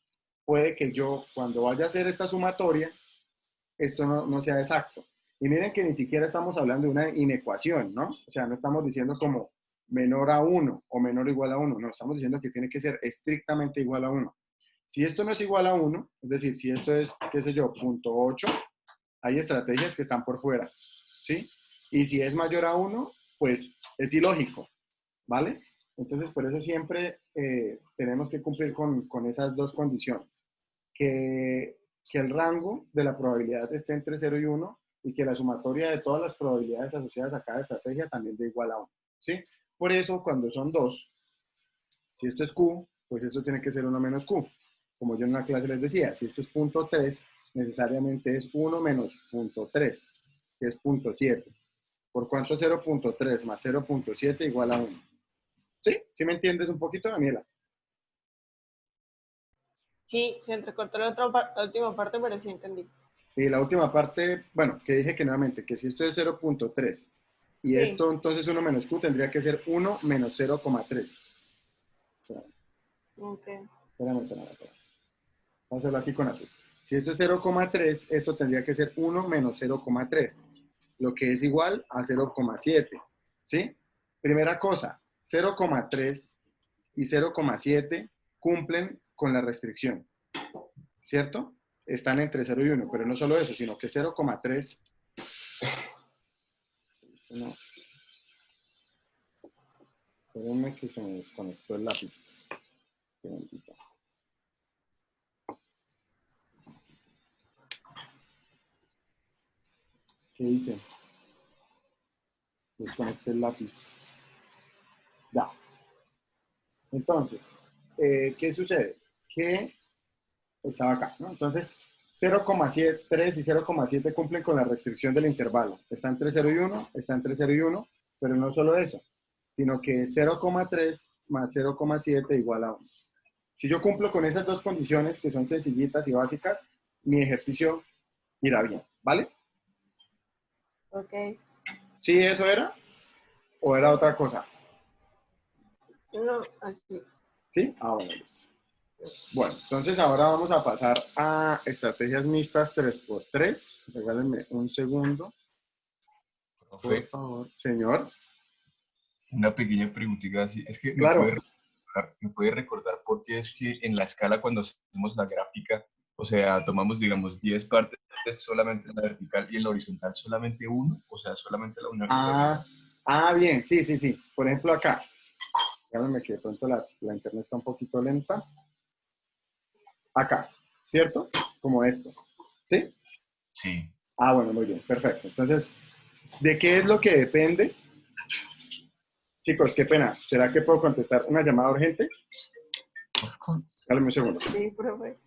puede que yo, cuando vaya a hacer esta sumatoria, esto no sea exacto. Y miren que ni siquiera estamos hablando de una inecuación, ¿no? O sea, no estamos diciendo como menor a 1 o menor o igual a 1, no, estamos diciendo que tiene que ser estrictamente igual a 1. Si esto no es igual a 1, es decir, si esto es, qué sé yo, 0.8, hay estrategias que están por fuera, ¿sí? Y si es mayor a 1, pues es ilógico, ¿vale? Entonces, por eso siempre tenemos que cumplir con esas dos condiciones. Que el rango de la probabilidad esté entre 0 y 1 y que la sumatoria de todas las probabilidades asociadas a cada estrategia también dé igual a 1, ¿sí? Por eso, cuando son dos, si esto es Q, pues esto tiene que ser 1 menos Q. Como yo en una clase les decía, si esto es 0.3, necesariamente es 1 menos 0.3, que es 0.7. ¿Por cuánto 0.3 más 0.7 igual a 1? ¿Sí? ¿Sí me entiendes un poquito, Daniela? Sí, se entrecortó la última parte, pero sí entendí. Y la última parte, bueno, que dije que nuevamente, que si esto es 0.3 y Sí, esto entonces 1 menos Q tendría que ser 1 menos 0,3. ok. Espérame. Vamos a hacerlo aquí con azul. Si esto es 0,3, esto tendría que ser 1 menos 0,3, lo que es igual a 0,7, ¿sí? Primera cosa, 0,3 y 0,7 cumplen con la restricción, ¿cierto? Están entre 0 y 1, pero no solo eso, sino que 0,3... No, espérenme que se me desconectó el lápiz. Qué bendito. ¿Qué dice? Desconecté el lápiz. Ya. Entonces, ¿qué sucede? Que estaba acá, ¿no? Entonces, 0,3 y 0,7 cumplen con la restricción del intervalo. Está entre 0 y 1, está entre 0 y 1, pero no solo eso, sino que 0,3 más 0,7 igual a 1. Si yo cumplo con esas dos condiciones, que son sencillitas y básicas, mi ejercicio irá bien, ¿vale? Ok. ¿Sí eso era? ¿O era otra cosa? No, así. ¿Sí? Ah, bueno, listo. Bueno, entonces ahora vamos a pasar a estrategias mixtas 3x3. Regálenme un segundo, por Profe, favor. Señor, una pequeña preguntita así. Es que claro. me puede recordar por qué es que en la escala cuando hacemos la gráfica, o sea, tomamos, digamos, 10 partes solamente en la vertical y en la horizontal solamente uno, o sea, solamente la una probabilidad. Bien, sí. Por ejemplo, acá. Déjame que de pronto la internet está un poquito lenta. Acá, ¿cierto? Como esto. ¿Sí? Sí. Bueno, muy bien, perfecto. Entonces, ¿de qué es lo que depende? Chicos, qué pena. ¿Será que puedo contestar una llamada urgente? Of course. Dale un segundo. Sí, profe.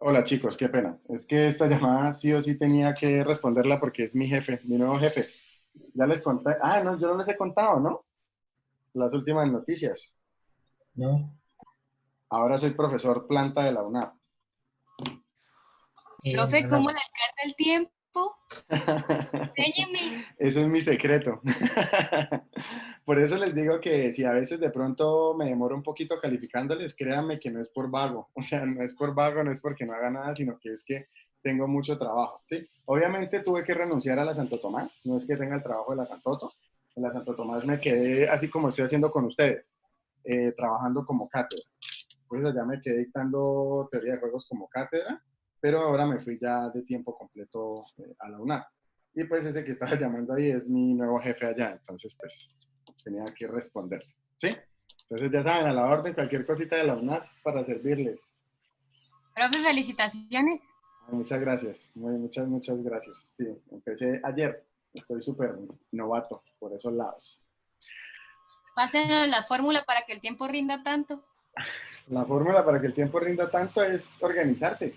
Hola chicos, qué pena. Es que esta llamada sí o sí tenía que responderla porque es mi jefe, mi nuevo jefe. Ya les conté. Ah, no, yo no les he contado, ¿no? Las últimas noticias. ¿no? Ahora soy profesor planta de la UNAP. Profe, ¿cómo Bueno, le alcanza el tiempo? Enséñeme. Ese es mi secreto. Por eso les digo que si a veces de pronto me demoro un poquito calificándoles, créanme que no es por vago. O sea, no es por vago, no es porque no haga nada, sino que es que tengo mucho trabajo, ¿sí? Obviamente tuve que renunciar a la Santo Tomás. No es que tenga el trabajo de la Santoto. En la Santo Tomás me quedé así como estoy haciendo con ustedes, trabajando como cátedra. Pues allá me quedé dictando teoría de juegos como cátedra, pero ahora me fui ya de tiempo completo a la UNAM. Y pues ese que estaba llamando ahí es mi nuevo jefe allá, entonces pues tenía que responder, ¿sí? Entonces ya saben, a la orden, cualquier cosita de la UNAM para servirles. Profe, felicitaciones. Muchas gracias, muchas gracias. Sí, empecé ayer, estoy súper novato por esos lados. Pásenos la fórmula para que el tiempo rinda tanto. La fórmula para que el tiempo rinda tanto es organizarse,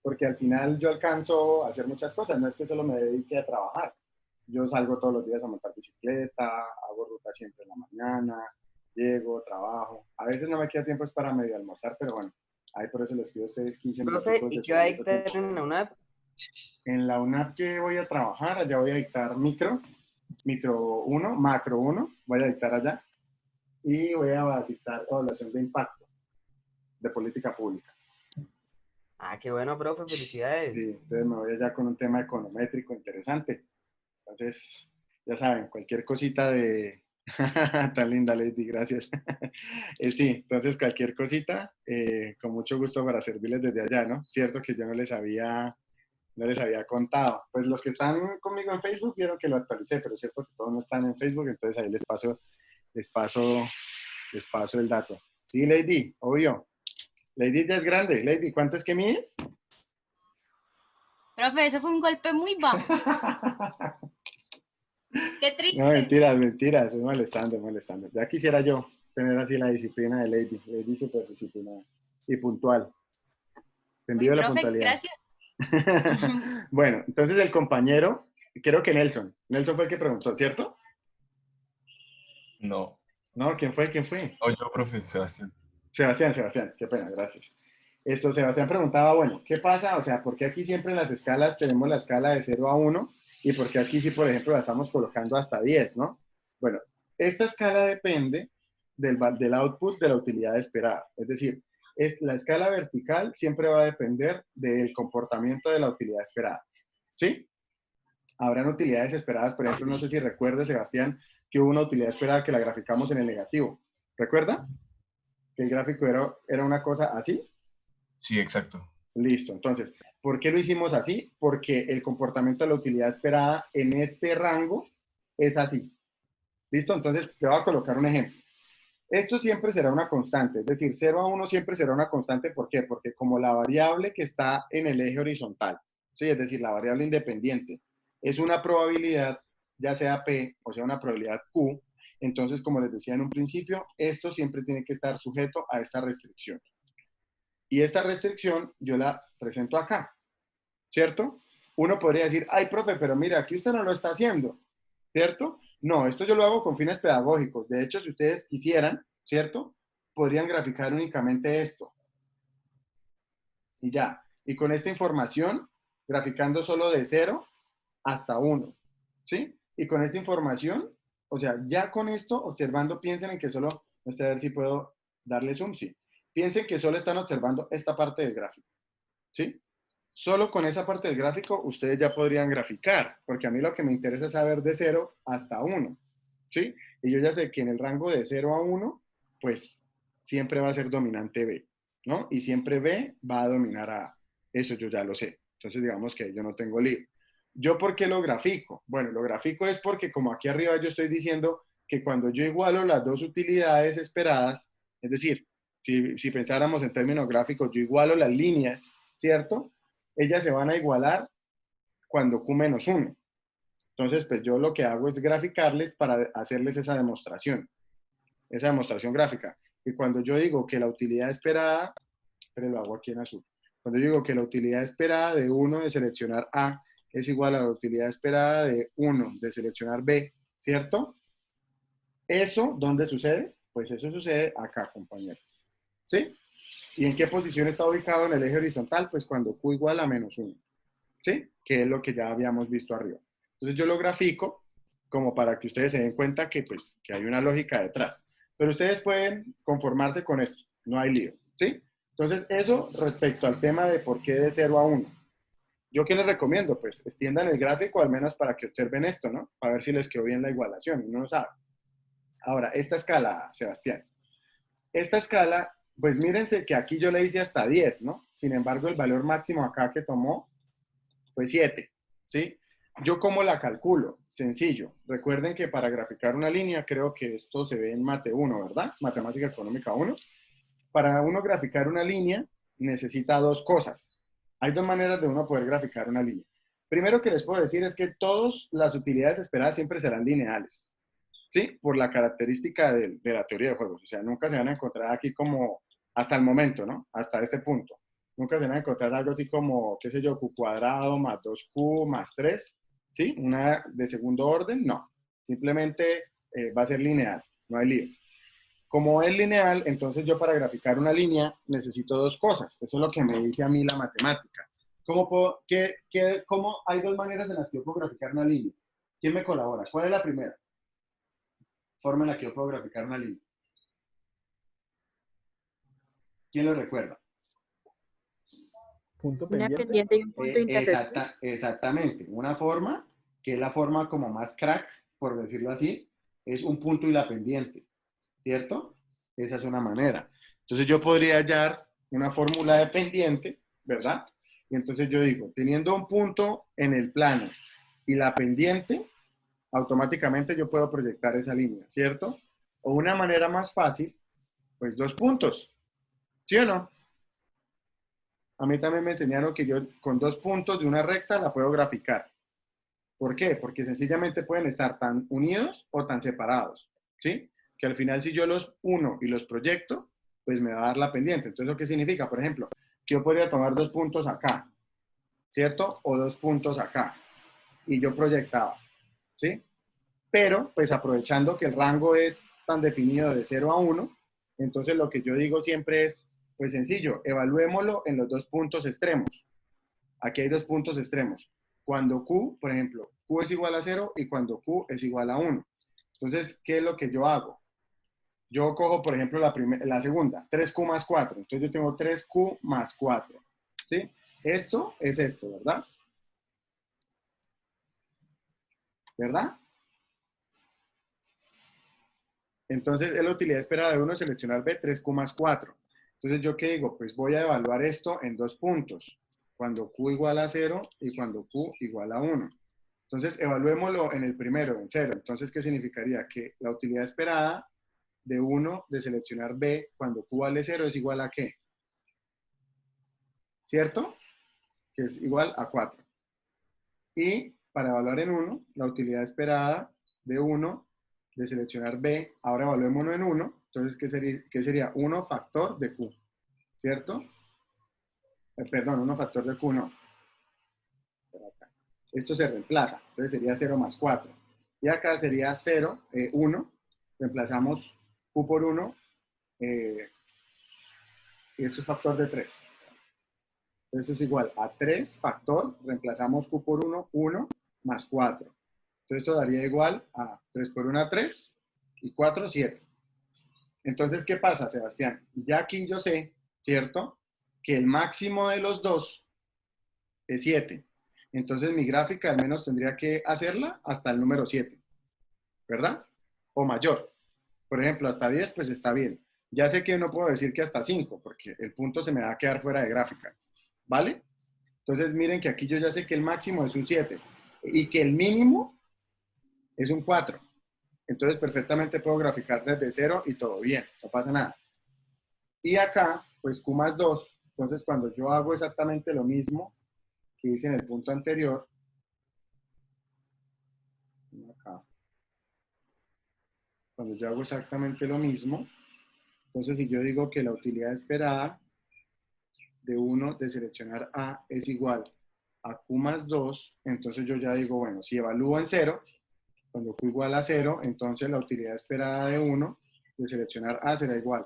porque al final yo alcanzo a hacer muchas cosas, no es que solo me dedique a trabajar. Yo salgo todos los días a montar bicicleta, hago ruta siempre en la mañana, llego, trabajo. A veces no me queda tiempo es para medio almorzar, pero bueno, ahí por eso les pido a ustedes 15 Profe, minutos ¿y de qué va a su dictar tiempo. en la UNAP? En la UNAP que voy a trabajar, allá voy a dictar micro uno, macro uno, voy a dictar allá, y voy a dictar evaluación de impacto de política pública. Ah, qué bueno, profe, felicidades. Sí, entonces me voy allá con un tema econométrico interesante. Entonces, ya saben, cualquier cosita de... Tan linda, Lady, gracias. Sí, entonces cualquier cosita, con mucho gusto para servirles desde allá, ¿no? Cierto que yo no les había contado. Pues los que están conmigo en Facebook vieron que lo actualicé, pero es cierto que todos no están en Facebook, entonces ahí les paso, les paso el dato. Sí, Lady, obvio. Lady ya es grande. Lady, ¿cuánto es que mides? Profe, eso fue un golpe muy bajo. Qué No, triste. mentiras, mentiras, estoy molestando, molestando. Ya quisiera yo tener así la disciplina de Lady, Lady súper disciplinada y puntual. Te Uy, envío la profe, puntualidad. gracias. Bueno, entonces el compañero, creo que Nelson fue el que preguntó, ¿cierto? No, No, ¿quién fue? ¿Quién fue? no, yo, profe, Sebastián. Sebastián, qué pena, gracias. Sebastián preguntaba, bueno, ¿qué pasa? O sea, ¿por qué aquí siempre en las escalas tenemos la escala de 0 a 1 y por qué aquí sí, por ejemplo, la estamos colocando hasta 10, ¿no? Bueno, esta escala depende del output de la utilidad esperada. Es decir, la escala vertical siempre va a depender del comportamiento de la utilidad esperada, ¿sí? Habrán utilidades esperadas, por ejemplo, no sé si recuerda, Sebastián, que hubo una utilidad esperada que la graficamos en el negativo. ¿Recuerda? Que el gráfico era una cosa así. Sí, exacto. Listo. Entonces, ¿por qué lo hicimos así? Porque el comportamiento de la utilidad esperada en este rango es así. ¿Listo? Entonces, te voy a colocar un ejemplo. Esto siempre será una constante, es decir, 0 a 1 siempre será una constante. ¿Por qué? Porque como la variable que está en el eje horizontal, ¿sí? Es decir, la variable independiente, es una probabilidad, ya sea P o sea una probabilidad Q, entonces, como les decía en un principio, esto siempre tiene que estar sujeto a esta restricción. Y esta restricción yo la presento acá, ¿cierto? Uno podría decir, ay, profe, pero mira, aquí usted no lo está haciendo, ¿cierto? No, esto yo lo hago con fines pedagógicos. De hecho, si ustedes quisieran, ¿cierto? Podrían graficar únicamente esto. Y ya. Y con esta información, graficando solo de 0 hasta 1, ¿sí? Y con esta información, o sea, ya con esto, observando, piensen en que solo, a ver si puedo darle zoom, sí. Piensen que solo están observando esta parte del gráfico, ¿sí? Solo con esa parte del gráfico ustedes ya podrían graficar, porque a mí lo que me interesa es saber de 0 hasta 1, ¿sí? Y yo ya sé que en el rango de 0 a 1, pues siempre va a ser dominante B, ¿no? Y siempre B va a dominar a A. Eso yo ya lo sé. Entonces digamos que yo no tengo lío. ¿Yo por qué lo grafico? Bueno, lo grafico es porque como aquí arriba yo estoy diciendo que cuando yo igualo las dos utilidades esperadas, es decir, si pensáramos en términos gráficos, yo igualo las líneas, ¿cierto? Ellas se van a igualar cuando Q-1. Entonces, pues yo lo que hago es graficarles para hacerles esa demostración gráfica. Y cuando yo digo que la utilidad esperada, pero lo hago aquí en azul. Cuando yo digo que la utilidad esperada de 1 de seleccionar A es igual a la utilidad esperada de 1 de seleccionar B, ¿cierto? ¿Eso dónde sucede? Pues eso sucede acá, compañeros. ¿Sí? ¿Y en qué posición está ubicado en el eje horizontal? Pues cuando Q igual a -1, ¿sí? Que es lo que ya habíamos visto arriba. Entonces yo lo grafico como para que ustedes se den cuenta que, pues, que hay una lógica detrás. Pero ustedes pueden conformarse con esto, no hay lío, ¿sí? Entonces eso respecto al tema de por qué de 0 a 1. ¿Yo qué les recomiendo? Pues extiendan el gráfico al menos para que observen esto, ¿no? Para ver si les quedó bien la igualación, uno no sabe. Ahora, esta escala, Sebastián. Esta escala, pues mírense que aquí yo le hice hasta 10, ¿no? Sin embargo, el valor máximo acá que tomó fue 7, ¿sí? ¿Yo cómo la calculo? Sencillo. Recuerden que para graficar una línea, creo que esto se ve en Mate 1, ¿verdad? Matemática Económica 1. Para uno graficar una línea, necesita dos cosas. Hay dos maneras de uno poder graficar una línea. Primero que les puedo decir es que todas las utilidades esperadas siempre serán lineales, ¿sí? Por la característica de la teoría de juegos. O sea, nunca se van a encontrar aquí como, hasta el momento, ¿no? Hasta este punto. Nunca se van a encontrar algo así como, qué sé yo, Q cuadrado más 2Q más 3, ¿sí? Una de segundo orden, no. Simplemente va a ser lineal, no hay lío. Como es lineal, entonces yo para graficar una línea necesito dos cosas. Eso es lo que me dice a mí la matemática. ¿Cómo hay dos maneras en las que yo puedo graficar una línea? ¿Quién me colabora? ¿Cuál es la primera forma en la que yo puedo graficar una línea? ¿Quién lo recuerda? Punto Una pendiente. pendiente y un punto de intersección. Exactamente. Una forma, que es la forma como más crack, por decirlo así, es un punto y la pendiente, ¿cierto? Esa es una manera. Entonces yo podría hallar una fórmula de pendiente, ¿verdad? Y entonces yo digo, teniendo un punto en el plano y la pendiente, automáticamente yo puedo proyectar esa línea, ¿cierto? O una manera más fácil, pues dos puntos, ¿sí o no? A mí también me enseñaron que yo con dos puntos de una recta la puedo graficar. ¿Por qué? Porque sencillamente pueden estar tan unidos o tan separados, ¿sí? Que al final si yo los uno y los proyecto, pues me va a dar la pendiente. Entonces, ¿lo que significa? Por ejemplo, yo podría tomar dos puntos acá, ¿cierto? O dos puntos acá. Y yo proyectaba, ¿sí? Pero, pues aprovechando que el rango es tan definido de 0 a 1, entonces lo que yo digo siempre es, pues sencillo, evaluémoslo en los dos puntos extremos. Aquí hay dos puntos extremos. Cuando Q, por ejemplo, Q es igual a 0 y cuando Q es igual a 1. Entonces, ¿qué es lo que yo hago? Yo cojo, por ejemplo, la segunda, 3Q más 4. Entonces yo tengo 3Q más 4. ¿Sí? Esto es esto, ¿verdad? ¿Verdad? Entonces, es la utilidad esperada de 1 seleccionar B, 3Q más 4. Entonces, ¿yo qué digo? Pues voy a evaluar esto en dos puntos. Cuando Q igual a 0 y cuando Q igual a 1. Entonces, evaluémoslo en el primero, en 0. Entonces, ¿qué significaría? Que la utilidad esperada de 1 de seleccionar B cuando Q vale 0 es igual a ¿qué? ¿Cierto? Que es igual a 4. Y para evaluar en 1, la utilidad esperada de 1 de seleccionar B, ahora evaluémoslo en 1. Entonces, ¿qué sería? 1 factor de Q, ¿cierto? Perdón, 1 factor de Q no. Esto se reemplaza, entonces sería 0 más 4. Y acá sería 0, 1, reemplazamos Q por 1, y esto es factor de 3. Entonces esto es igual a 3 factor, reemplazamos Q por 1, 1 más 4. Entonces esto daría igual a 3 por 1, 3 y 4, 7. Entonces, ¿qué pasa, Sebastián? Ya aquí yo sé, ¿cierto? Que el máximo de los dos es 7. Entonces mi gráfica al menos tendría que hacerla hasta el número 7, ¿verdad? O mayor. Por ejemplo, hasta 10, pues está bien. Ya sé que no puedo decir que hasta 5, porque el punto se me va a quedar fuera de gráfica, ¿vale? Entonces miren que aquí yo ya sé que el máximo es un 7 y que el mínimo es un 4. Entonces perfectamente puedo graficar desde 0 y todo bien, no pasa nada. Y acá, pues Q más 2. Entonces cuando yo hago exactamente lo mismo que hice en el punto anterior, acá, cuando yo hago exactamente lo mismo, entonces si yo digo que la utilidad esperada de 1 de seleccionar A es igual a Q más 2, entonces yo ya digo, bueno, si evalúo en 0, cuando Q igual a 0, entonces la utilidad esperada de 1 de seleccionar A será igual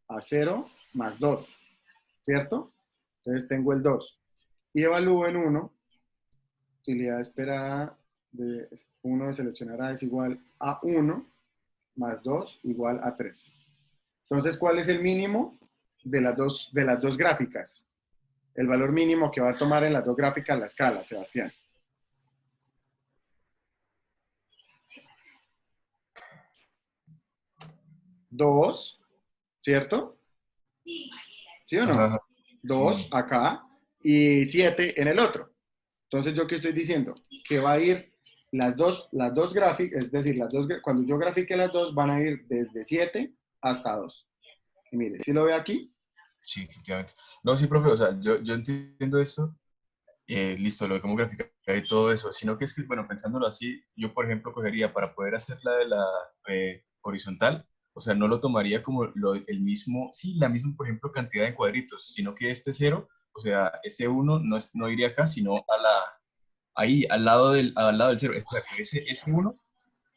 a 0 más 2, ¿cierto? Entonces tengo el 2. Y evalúo en 1, utilidad esperada de 1 de seleccionar A es igual a 1 más 2 igual a 3. Entonces, ¿cuál es el mínimo de las dos gráficas? El valor mínimo que va a tomar en las dos gráficas la escala, Sebastián. 2, ¿cierto? ¿Sí o no? Ajá. 2 Sí. acá y 7 en el otro. Entonces, ¿yo qué estoy diciendo? Que va a ir las dos gráficas, es decir, cuando yo grafique las dos, van a ir desde 7 hasta 2. Y mire, si lo ve aquí, Sí, efectivamente. No, sí, profe, o sea, yo entiendo esto, listo, lo de cómo graficar y todo eso, sino que es que, bueno, pensándolo así, yo, por ejemplo, cogería para poder hacer la de la horizontal, o sea, no lo tomaría como el mismo, sí, la misma, por ejemplo, cantidad de cuadritos, sino que este 0, o sea, ese 1 no iría acá, sino ahí, al lado del 0, exacto, ese 1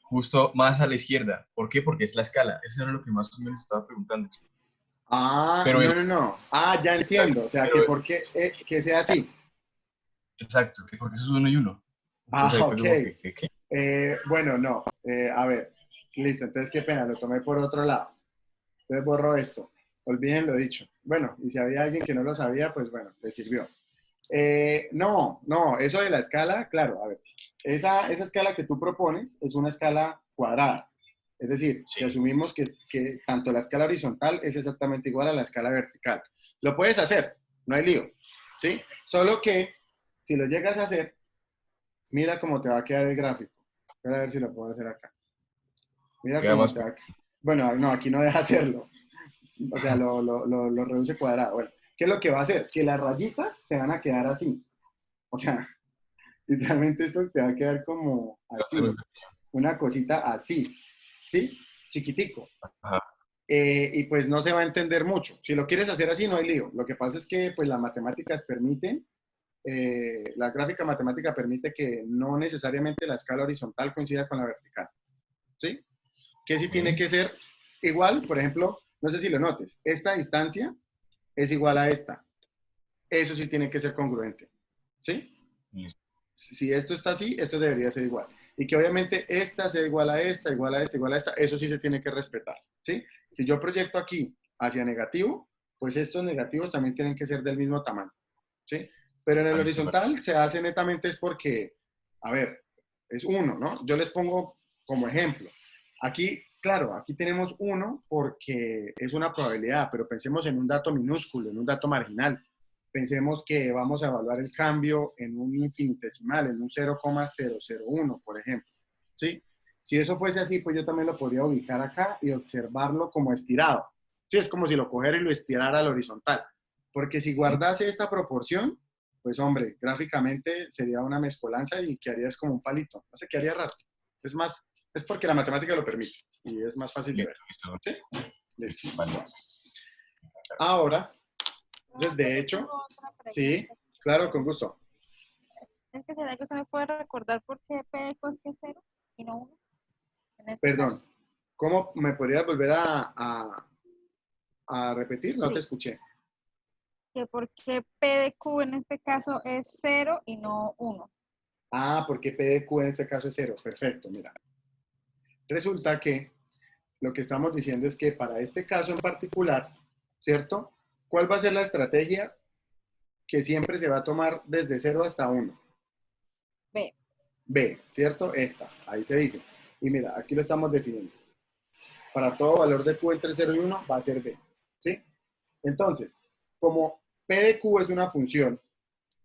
justo más a la izquierda. ¿Por qué? Porque es la escala, eso era lo que más o menos estaba preguntando. Pero no, es, no, no. Ah, ya entiendo. O sea, pero que por qué que sea así. exacto, que porque eso es 1 y 1. Entonces Ah, ahí fue ok. como que, ¿qué? Bueno, no. A ver, listo. Entonces, qué pena, lo tomé por otro lado. Entonces, borro esto. Olviden lo dicho. Bueno, y si había alguien que no lo sabía, pues bueno, le sirvió. No, eso de la escala, claro, a ver. Esa escala que tú propones es una escala cuadrada. Es decir, si Sí, asumimos que tanto la escala horizontal es exactamente igual a la escala vertical. Lo puedes hacer, no hay lío, ¿sí? Solo que si lo llegas a hacer, mira cómo te va a quedar el gráfico. Voy a ver si lo puedo hacer acá. Mira queda cómo más te va a... Bueno, no, aquí no deja hacerlo. O sea, lo reduce cuadrado. Bueno, ¿qué es lo que va a hacer? Que las rayitas te van a quedar así. O sea, literalmente esto te va a quedar como así. Una cosita así. ¿Sí? Chiquitico. Ajá, Y pues no se va a entender mucho. Si lo quieres hacer así, no hay lío. Lo que pasa es que pues las matemáticas permiten, la gráfica matemática permite que no necesariamente la escala horizontal coincida con la vertical. ¿Sí? Que sí tiene ok, que ser igual, por ejemplo, no sé si lo notes, esta distancia es igual a esta. Eso sí tiene que ser congruente. ¿Sí? listo. Si esto está así, esto debería ser igual. Y que obviamente esta sea igual a esta, igual a esta, igual a esta, eso sí se tiene que respetar, ¿sí? Si yo proyecto aquí hacia negativo, pues estos negativos también tienen que ser del mismo tamaño, ¿sí? Pero en el Ah, listo, horizontal se hace netamente es porque, a ver, es 1, ¿no? Yo les pongo como ejemplo. Aquí, claro, aquí tenemos 1 porque es una probabilidad, pero pensemos en un dato minúsculo, en un dato marginal. Pensemos que vamos a evaluar el cambio en un infinitesimal, en un 0,001, por ejemplo. ¿Sí? Si eso fuese así, pues yo también lo podría ubicar acá y observarlo como estirado. Sí, es como si lo cogiera y lo estirara al horizontal. Porque si guardase esta proporción, pues hombre, gráficamente sería una mezcolanza y quedaría como un palito. No sé, quedaría raro. Es más, es porque la matemática lo permite y es más fácil de ver. listo, ¿Sí? Listo. vale. Ahora, entonces, Profe, de yo hecho, tengo otra sí, pregunta. claro, con gusto. Es que será que usted me puede recordar por qué P de Q es que es 0 y no 1 en este caso. Perdón, ¿cómo me podrías volver a repetir? No te Sí, escuché. que por qué P de Q en este caso es 0 y no 1. Ah, porque P de Q en este caso es 0. Perfecto, mira. Resulta que lo que estamos diciendo es que para este caso en particular, ¿cierto? ¿Cuál va a ser la estrategia que siempre se va a tomar desde 0 hasta 1? B. B, ¿cierto? Esta, ahí se dice. Y mira, aquí lo estamos definiendo. Para todo valor de Q entre 0 y 1 va a ser B, ¿sí? Entonces, como P de Q es una función,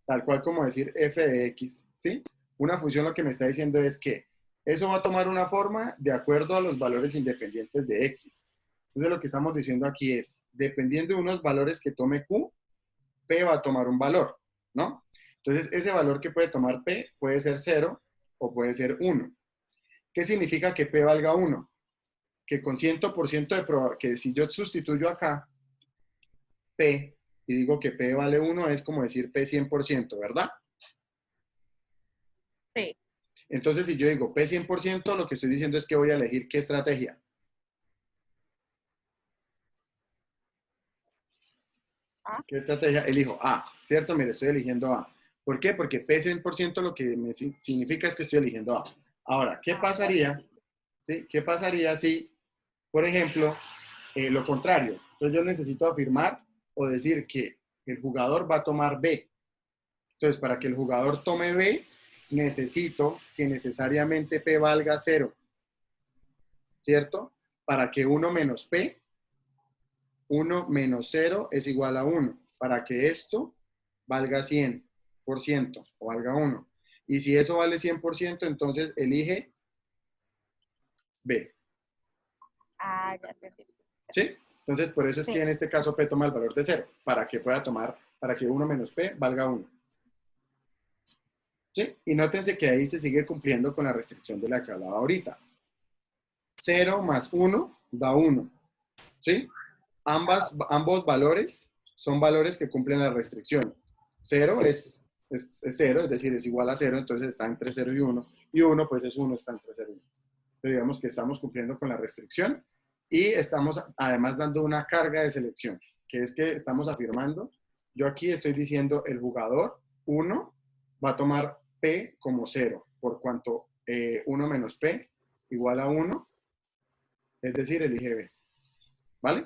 tal cual como decir f de x, ¿sí? Una función lo que me está diciendo es que eso va a tomar una forma de acuerdo a los valores independientes de x. Entonces lo que estamos diciendo aquí es, dependiendo de unos valores que tome q, p va a tomar un valor, ¿no? Entonces ese valor que puede tomar p puede ser 0 o puede ser 1. ¿Qué significa que p valga 1? Que con 100% de probabilidad, que si yo sustituyo acá p y digo que P vale 1, es como decir P 100%, ¿verdad? Sí. Entonces, si yo digo P 100%, lo que estoy diciendo es que voy a elegir qué estrategia. A. ¿Qué estrategia? Elijo A, ¿cierto? Mire, estoy eligiendo A. ¿Por qué? Porque P 100% lo que me significa es que estoy eligiendo A. Ahora, ¿qué pasaría? ¿Sí? ¿Qué pasaría si, por ejemplo, lo contrario? Entonces yo necesito afirmar o decir que el jugador va a tomar B. Entonces, para que el jugador tome B, necesito que necesariamente P valga 0, ¿cierto? Para que 1 menos P, 1 menos 0 es igual a 1. Para que esto valga 100% o valga 1. Y si eso vale 100%, entonces elige B. Ah, ya entendí. ¿Sí? Entonces, por eso es Sí. que en este caso P toma el valor de 0, para que pueda tomar, para que 1 menos P valga 1. ¿Sí? Y nótense que ahí se sigue cumpliendo con la restricción de la que hablaba ahorita. 0 más 1 da 1. ¿Sí? Ambos valores son valores que cumplen la restricción. 0 es 0, es decir, es igual a 0, entonces está entre 0 y 1. Y 1, pues es 1, está entre 0 y 1. Entonces, digamos que estamos cumpliendo con la restricción y estamos además dando una carga de selección, que es que estamos afirmando, yo aquí estoy diciendo el jugador 1 va a tomar P como 0, por cuanto 1 menos P igual a 1, es decir, elige B. ¿Vale?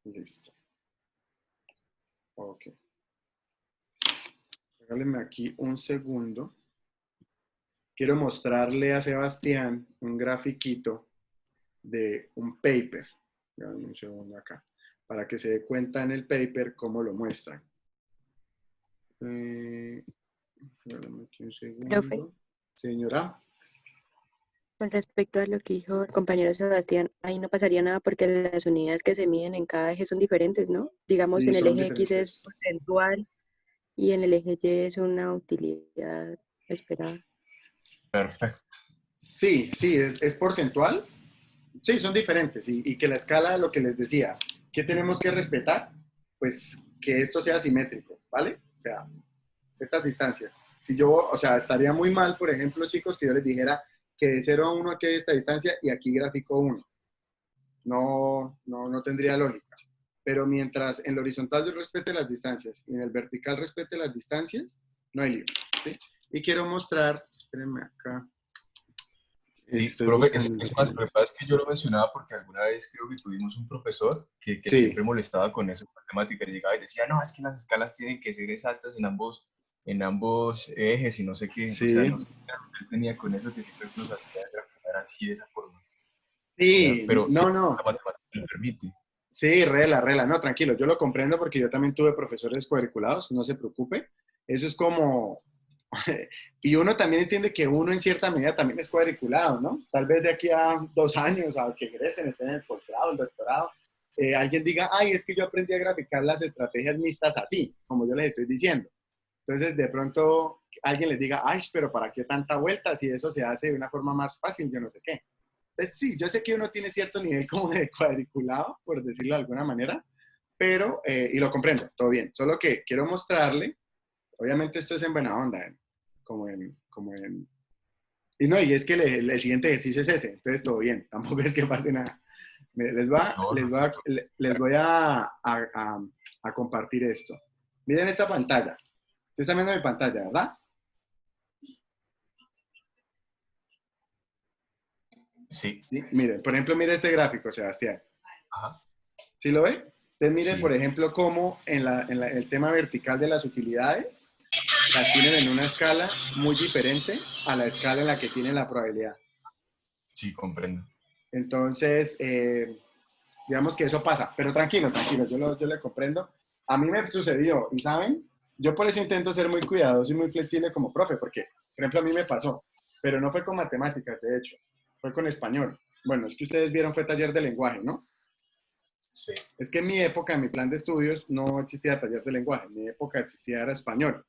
Listo. Ok. Regálenme aquí un segundo. Quiero mostrarle a Sebastián un grafiquito de un paper. Dame un segundo acá. Para que se dé cuenta en el paper cómo lo muestran. Regálame aquí un segundo. Profe. Señora. Con respecto a lo que dijo el compañero Sebastián, ahí no pasaría nada porque las unidades que se miden en cada eje son diferentes, ¿no? Digamos, Sí, en el son eje X es diferentes. porcentual y en el eje Y es una utilidad esperada. Perfecto. Sí, sí, es porcentual. Sí, son diferentes. Y que la escala, lo que les decía, ¿qué tenemos que respetar? Pues que esto sea simétrico, ¿vale? O sea, estas distancias. Si yo, o sea, estaría muy mal, por ejemplo, chicos, que yo les dijera que de 0 a 1 aquí hay esta distancia y aquí gráfico 1. No tendría lógica. Pero mientras en el horizontal yo respete las distancias y en el vertical respete las distancias, no hay lío, ¿sí? Y quiero mostrar, espérenme acá. Y, Estoy profe, buscando. es más, lo que pasa es que yo lo mencionaba porque alguna vez creo que tuvimos un profesor que Sí. siempre molestaba con eso, con matemáticas, y llegaba y decía, no, es que las escalas tienen que ser exactas en ambos ejes y no sé qué. O sea, Sí. no sé qué él tenía con eso que siempre nos hacía graficar así de esa forma. Sí, Pero sí, no. la matemática lo permite. Sí, rela. No, tranquilo, yo lo comprendo porque yo también tuve profesores cuadriculados, no se preocupe. Eso es como... Y uno también entiende que uno en cierta medida también es cuadriculado, ¿no? Tal vez de aquí a 2 años, a que egresen, estén en el posgrado, el doctorado, alguien diga, ay, es que yo aprendí a graficar las estrategias mixtas así, como yo les estoy diciendo. Entonces, de pronto, alguien les diga, ay, pero ¿para qué tanta vuelta si eso se hace de una forma más fácil, yo no sé qué? Entonces, sí, yo sé que uno tiene cierto nivel como de cuadriculado, por decirlo de alguna manera, pero, y lo comprendo, todo bien. Solo que quiero mostrarle, obviamente esto es en buena onda, y no, y es que el siguiente ejercicio es ese, entonces todo bien, tampoco es que pase nada. No, no, sí, Les voy a compartir esto. Miren esta pantalla. Ustedes están viendo mi pantalla, ¿verdad? sí. Sí. Miren, por ejemplo, mire este gráfico, Sebastián. Ajá. ¿Sí lo ve? Entonces miren, Sí. por ejemplo, cómo en el tema vertical de las utilidades las tienen en una escala muy diferente a la escala en la que tienen la probabilidad. Sí, comprendo. Entonces, digamos que eso pasa, pero tranquilo, yo le comprendo. A mí me sucedió, y ¿saben? Yo por eso intento ser muy cuidadoso y muy flexible como profe, porque, por ejemplo, a mí me pasó, pero no fue con matemáticas, de hecho, fue con español. Bueno, es que ustedes vieron, fue taller de lenguaje, ¿no? Sí. Es que en mi época, en mi plan de estudios, no existía taller de lenguaje, en mi época existía era español.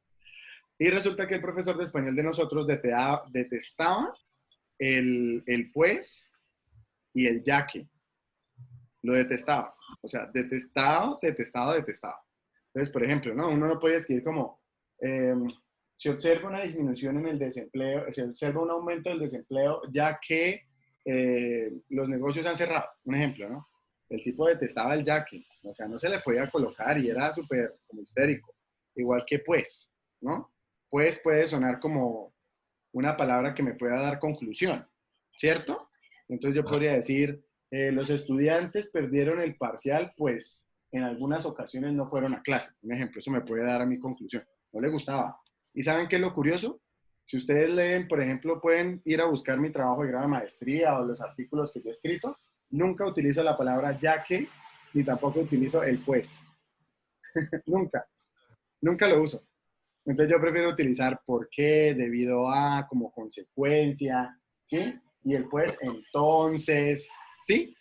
Y resulta que el profesor de español de nosotros detestaba el pues y el ya que. Lo detestaba. O sea, detestado, detestado, detestado. Entonces, por ejemplo, ¿no? Uno no puede escribir como, se observa una disminución en el desempleo, se observa un aumento del desempleo, ya que los negocios han cerrado. Un ejemplo, ¿no? El tipo detestaba el ya que, o sea, no se le podía colocar y era súper como histérico. Igual que pues, ¿no? Pues puede sonar como una palabra que me pueda dar conclusión, ¿cierto? Entonces yo podría decir, los estudiantes perdieron el parcial, pues en algunas ocasiones no fueron a clase. Un ejemplo, eso me puede dar a mi conclusión. No le gustaba. ¿Y saben qué es lo curioso? Si ustedes leen, por ejemplo, pueden ir a buscar mi trabajo de grado de maestría o los artículos que yo he escrito. Nunca utilizo la palabra ya que, ni tampoco utilizo el pues. Nunca. Nunca lo uso. Entonces yo prefiero utilizar por qué, debido a, como consecuencia, ¿sí? Y el pues, entonces, ¿sí?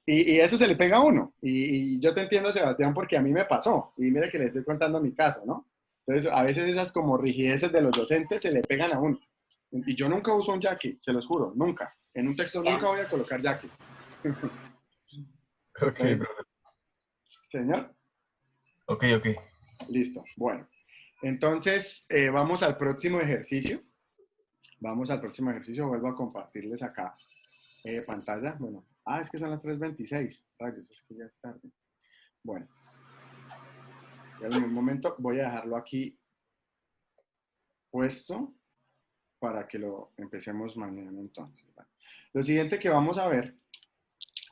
Y eso se le pega a uno. Y yo te entiendo, Sebastián, porque a mí me pasó. Y mire que le estoy contando mi caso, ¿no? Entonces, a veces esas como rigideces de los docentes se le pegan a uno. Y yo nunca uso un ya que, se los juro, nunca. En un texto nunca voy a colocar ya que. Ok, profe. Señor. Ok, ok. Listo. Bueno. Entonces, vamos al próximo ejercicio. Vamos al próximo ejercicio. Vuelvo a compartirles acá pantalla. Bueno, es que son las 3:26. Rayos, es que ya es tarde. Bueno, ya en un momento voy a dejarlo aquí puesto para que lo empecemos mañana entonces. Bueno, lo siguiente que vamos a ver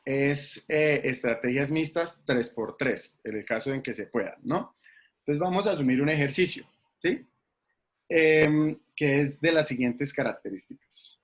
es estrategias mixtas 3x3, en el caso en que se pueda, ¿no? Entonces vamos a asumir un ejercicio, ¿sí? Que es de las siguientes características.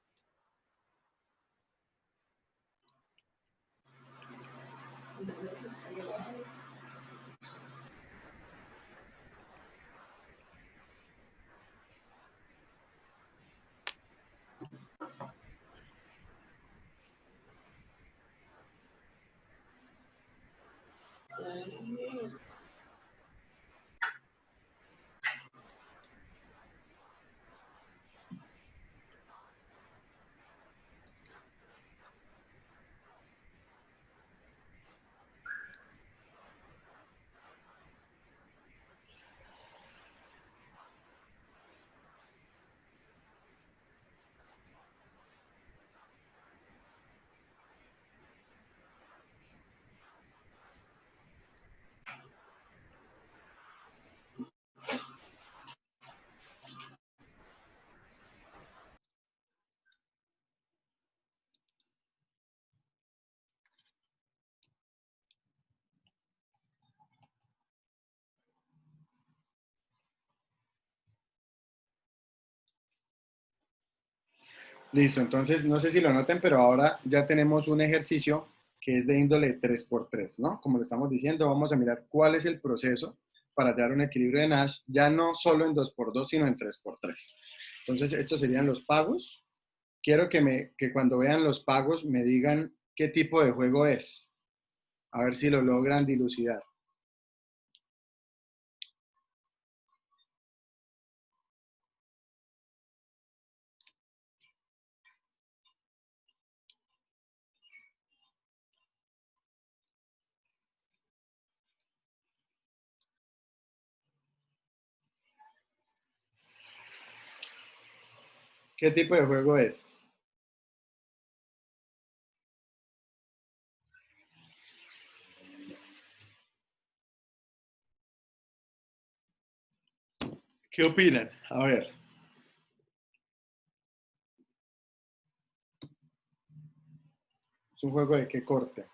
Listo, entonces no sé si lo noten, pero ahora ya tenemos un ejercicio que es de índole 3x3, ¿no? Como lo estamos diciendo, vamos a mirar cuál es el proceso para hallar un equilibrio de Nash, ya no solo en 2x2, sino en 3x3. Entonces, estos serían los pagos. Quiero que cuando vean los pagos me digan qué tipo de juego es. A ver si lo logran dilucidar. ¿Qué tipo de juego es? ¿Qué opinan? A ver. ¿Es un juego de qué corte?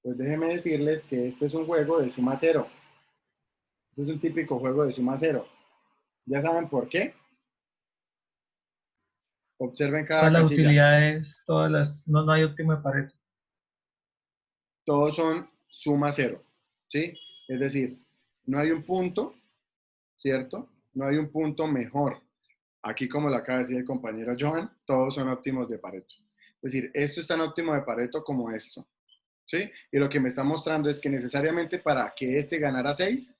Pues déjenme decirles que este es un juego de suma cero. Este es un típico juego de suma cero. ¿Ya saben por qué? Observen cada Todas las casilla. utilidades, todas las, no hay óptimo de Pareto. Todos son suma cero, ¿sí? Es decir, no hay un punto, ¿cierto? No hay un punto mejor. Aquí, como lo acaba de decir el compañero Johan, todos son óptimos de Pareto. Es decir, esto es tan óptimo de Pareto como esto, ¿sí? Y lo que me está mostrando es que necesariamente para que este ganara 6,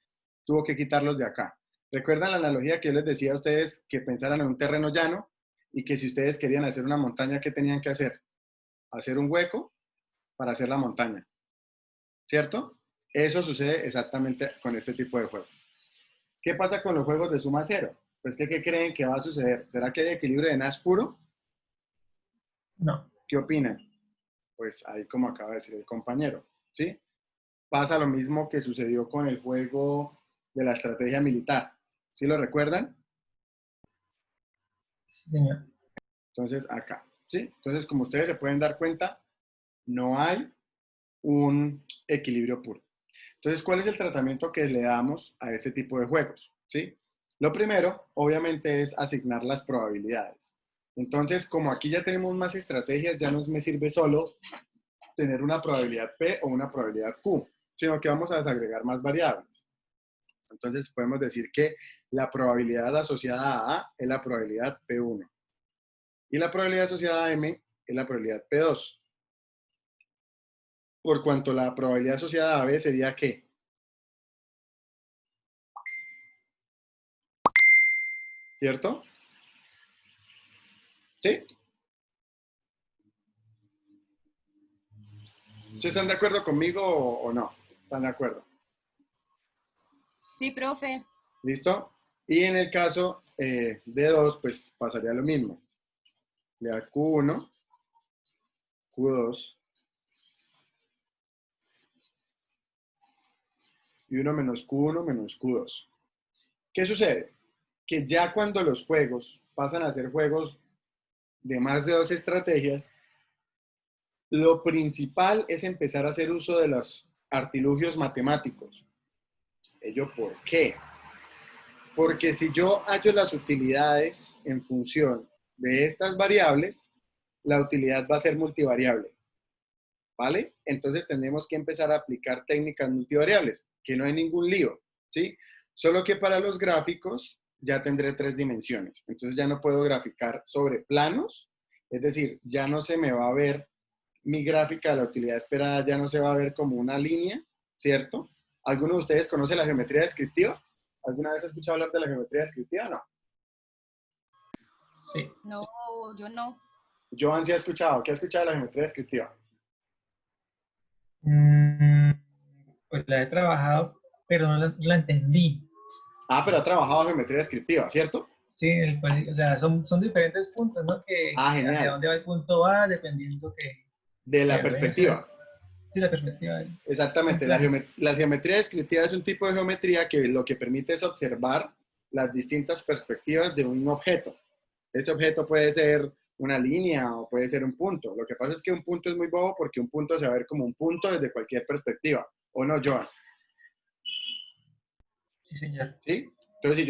tuvo que quitarlos de acá. ¿Recuerdan la analogía que yo les decía a ustedes que pensaran en un terreno llano y que si ustedes querían hacer una montaña, ¿qué tenían que hacer? Hacer un hueco para hacer la montaña, ¿cierto? Eso sucede exactamente con este tipo de juegos. ¿Qué pasa con los juegos de suma cero? Pues, ¿qué creen que va a suceder? ¿Será que hay equilibrio de Nash puro? No. ¿Qué opinan? Pues ahí como acaba de decir el compañero, ¿sí? Pasa lo mismo que sucedió con el juego de la estrategia militar. ¿Sí lo recuerdan? Sí, señor. Entonces, acá, ¿sí? Entonces, como ustedes se pueden dar cuenta, no hay un equilibrio puro. Entonces, ¿cuál es el tratamiento que le damos a este tipo de juegos? ¿Sí? Lo primero, obviamente, es asignar las probabilidades. Entonces, como aquí ya tenemos más estrategias, ya no me sirve solo tener una probabilidad P o una probabilidad Q, sino que vamos a desagregar más variables. Entonces, podemos decir que la probabilidad asociada a A es la probabilidad P1 y la probabilidad asociada a M es la probabilidad P2. Por cuanto la probabilidad asociada a B sería ¿qué? ¿Cierto? ¿Sí? ¿Sí están de acuerdo conmigo o no? ¿Están de acuerdo? Sí, profe. ¿Listo? Y en el caso de 2, pues pasaría lo mismo. Le da Q1, Q2 y 1 menos Q1 menos Q2. ¿Qué sucede? Que ya cuando los juegos pasan a ser juegos de más de 2 estrategias, lo principal es empezar a hacer uso de los artilugios matemáticos. ¿Ello por qué? Porque si yo hallo las utilidades en función de estas variables, la utilidad va a ser multivariable, ¿vale? Entonces tenemos que empezar a aplicar técnicas multivariables, que no hay ningún lío, ¿sí? Solo que para los gráficos ya tendré 3 dimensiones. Entonces ya no puedo graficar sobre planos, es decir, ya no se me va a ver mi gráfica de la utilidad esperada, ya no se va a ver como una línea, ¿cierto? ¿Alguno de ustedes conoce la geometría descriptiva? ¿Alguna vez has escuchado hablar de la geometría descriptiva? No. Sí. No, yo no. Joan sí ha escuchado. ¿Qué ha escuchado de la geometría descriptiva? Mm, pues la he trabajado, pero no la entendí. Ah, pero ha trabajado geometría descriptiva, ¿cierto? Sí, o sea, son diferentes puntos, ¿no? Que Ah, hacia genial. dónde va el punto A, dependiendo De la que perspectiva. regresas. Sí, la perspectiva del Exactamente. plano. La geometría descriptiva es un tipo de geometría que lo que permite es observar las distintas perspectivas de un objeto. Este objeto puede ser una línea o puede ser un punto. Lo que pasa es que un punto es muy bobo porque un punto se va a ver como un punto desde cualquier perspectiva. ¿O no, Joan? Sí, señor. ¿Sí? Entonces,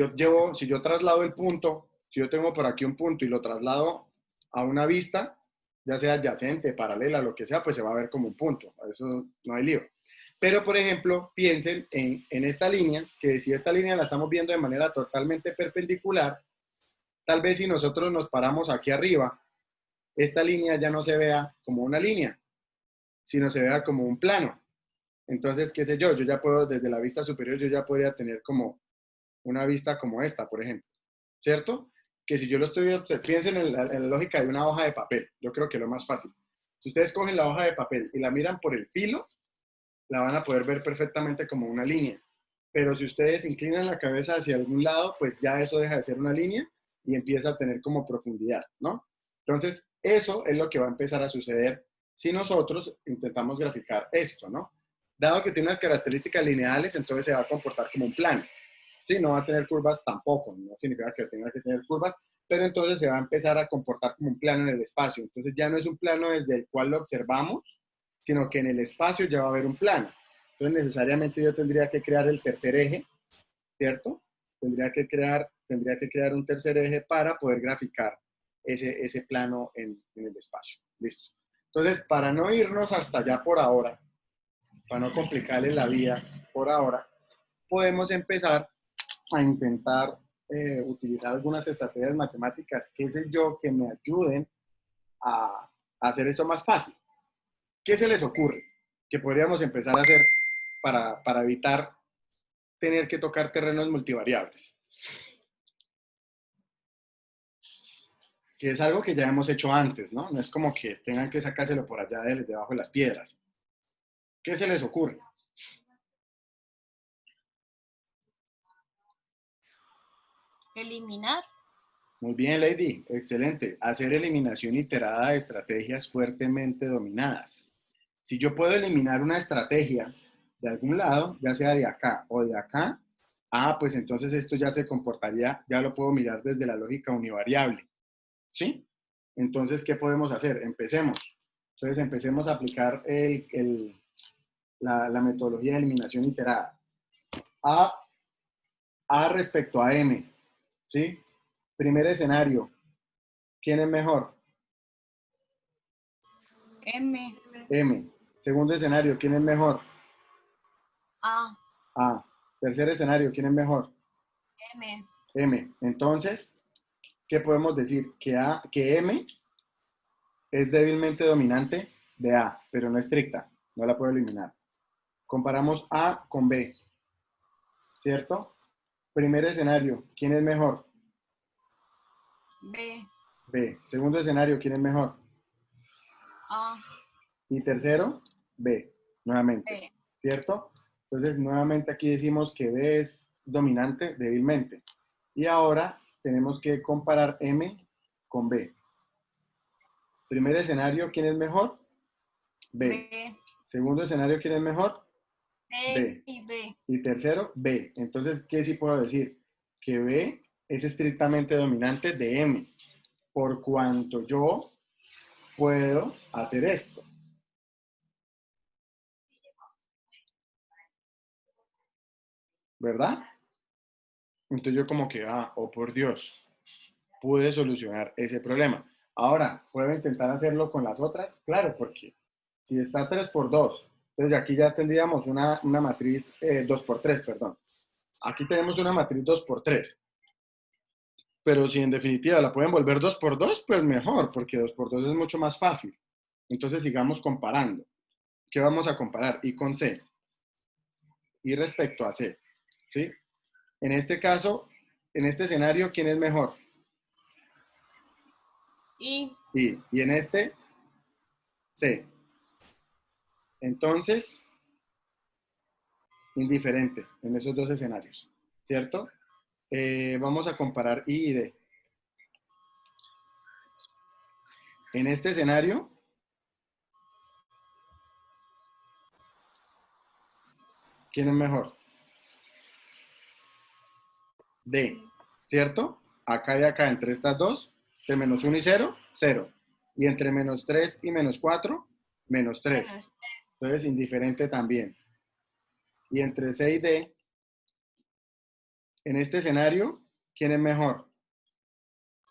si yo traslado el punto, si yo tengo por aquí un punto y lo traslado a una vista, ya sea adyacente, paralela, lo que sea, pues se va a ver como un punto. Eso no hay lío. Pero, por ejemplo, piensen en esta línea, que si esta línea la estamos viendo de manera totalmente perpendicular, tal vez si nosotros nos paramos aquí arriba, esta línea ya no se vea como una línea, sino se vea como un plano. Entonces, qué sé yo ya puedo, desde la vista superior, yo ya podría tener como una vista como esta, por ejemplo, ¿cierto? Que si yo lo estoy, piensen en la lógica de una hoja de papel, yo creo que es lo más fácil. Si ustedes cogen la hoja de papel y la miran por el filo, la van a poder ver perfectamente como una línea. Pero si ustedes inclinan la cabeza hacia algún lado, pues ya eso deja de ser una línea y empieza a tener como profundidad, ¿no? Entonces, eso es lo que va a empezar a suceder si nosotros intentamos graficar esto, ¿no? Dado que tiene unas características lineales, entonces se va a comportar como un plano. Sí, no va a tener curvas tampoco, no significa que tenga que tener curvas, pero entonces se va a empezar a comportar como un plano en el espacio. Entonces ya no es un plano desde el cual lo observamos, sino que en el espacio ya va a haber un plano. Entonces necesariamente yo tendría que crear el tercer eje, ¿cierto? Tendría que crear un tercer eje para poder graficar ese plano en el espacio. Listo. Entonces, para no irnos hasta allá por ahora, para no complicarle la vida por ahora, podemos empezar a intentar utilizar algunas estrategias matemáticas, qué sé yo, que me ayuden a hacer esto más fácil. ¿Qué se les ocurre que podríamos empezar a hacer para evitar tener que tocar terrenos multivariables? que es algo que ya hemos hecho antes, ¿no? No es como que tengan que sacárselo por allá debajo de las piedras. ¿Qué se les ocurre? Eliminar. Muy bien, Lady, excelente. Hacer eliminación iterada de estrategias fuertemente dominadas. Si yo puedo eliminar una estrategia de algún lado, ya sea de acá o de acá, pues entonces esto ya se comportaría, ya lo puedo mirar desde la lógica univariable, ¿sí? Entonces, ¿qué podemos hacer? Empecemos. Entonces, empecemos a aplicar la metodología de eliminación iterada. A respecto a M, ¿sí? Primer escenario, ¿quién es mejor? M. M. Segundo escenario, ¿quién es mejor? A. A. Tercer escenario, ¿quién es mejor? M. M. Entonces, ¿qué podemos decir? Que M es débilmente dominante de A, pero no estricta, no la puedo eliminar. Comparamos A con B, ¿cierto? Primer escenario, ¿quién es mejor? B. B. Segundo escenario, ¿quién es mejor? A. Y tercero, B, nuevamente, B. ¿cierto? Entonces, nuevamente aquí decimos que B es dominante débilmente. Y ahora tenemos que comparar M con B. Primer escenario, ¿quién es mejor? B. B. Segundo escenario, ¿quién es mejor? D B. y B. Y tercero, B. Entonces, ¿qué sí puedo decir? Que B es estrictamente dominante de M, por cuanto yo puedo hacer esto. ¿Verdad? Entonces yo como que, oh por Dios, pude solucionar ese problema. Ahora, ¿puedo intentar hacerlo con las otras? Claro, porque si está 3 por 2, entonces aquí ya tendríamos una matriz 2 por 3, perdón. Aquí tenemos una matriz 2 por 3. Pero si en definitiva la pueden volver 2 por 2, pues mejor, porque 2 por 2 es mucho más fácil. Entonces sigamos comparando. ¿Qué vamos a comparar? I con C. Y respecto a C. ¿Sí? En este caso, en este escenario, ¿quién es mejor? I. I. Y en este, C. Entonces, indiferente en esos dos escenarios. ¿Cierto? Vamos a comparar I y D. En este escenario, ¿quién es mejor? D, ¿cierto? Acá y acá, entre estas dos, entre menos 1 y 0, 0. Y entre menos 3 y menos 4, menos 3. Menos Entonces, indiferente también. Y entre C y D, en este escenario, ¿quién es mejor?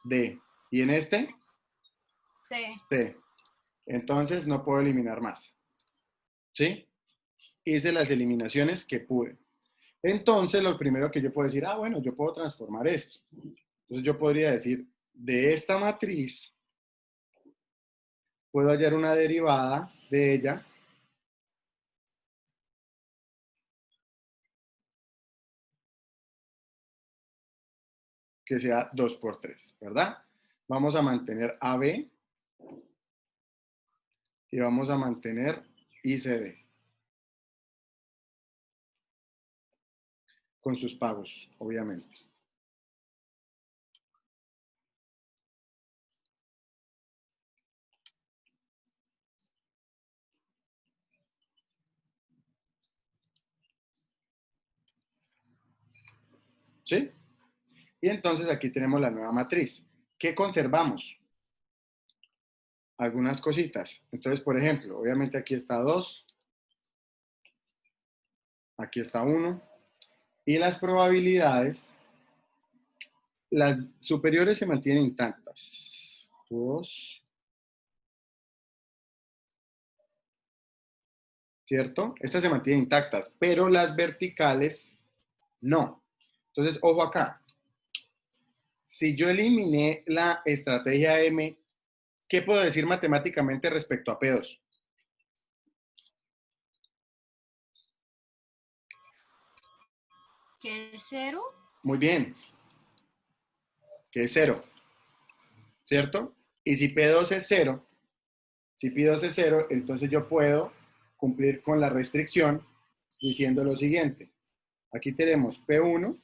D. Y en este, C. C. Entonces, no puedo eliminar más. ¿Sí? Hice las eliminaciones que pude. Entonces, lo primero que yo puedo decir, bueno, yo puedo transformar esto. Entonces, yo podría decir, de esta matriz, puedo hallar una derivada de ella que sea 2 por 3, ¿verdad? Vamos a mantener AB y vamos a mantener ICD con sus pagos, obviamente. ¿Sí? Y entonces aquí tenemos la nueva matriz. ¿Qué conservamos? Algunas cositas. Entonces, por ejemplo, obviamente aquí está 2, aquí está 1, y las probabilidades, las superiores se mantienen intactas. 2, ¿cierto? Estas se mantienen intactas, pero las verticales no. Entonces, ojo acá. Si yo eliminé la estrategia M, ¿qué puedo decir matemáticamente respecto a P2? ¿Qué es 0? Muy bien, que es 0. ¿cierto? Y si P2 es 0, si P2 es 0, entonces yo puedo cumplir con la restricción diciendo lo siguiente. Aquí tenemos P1,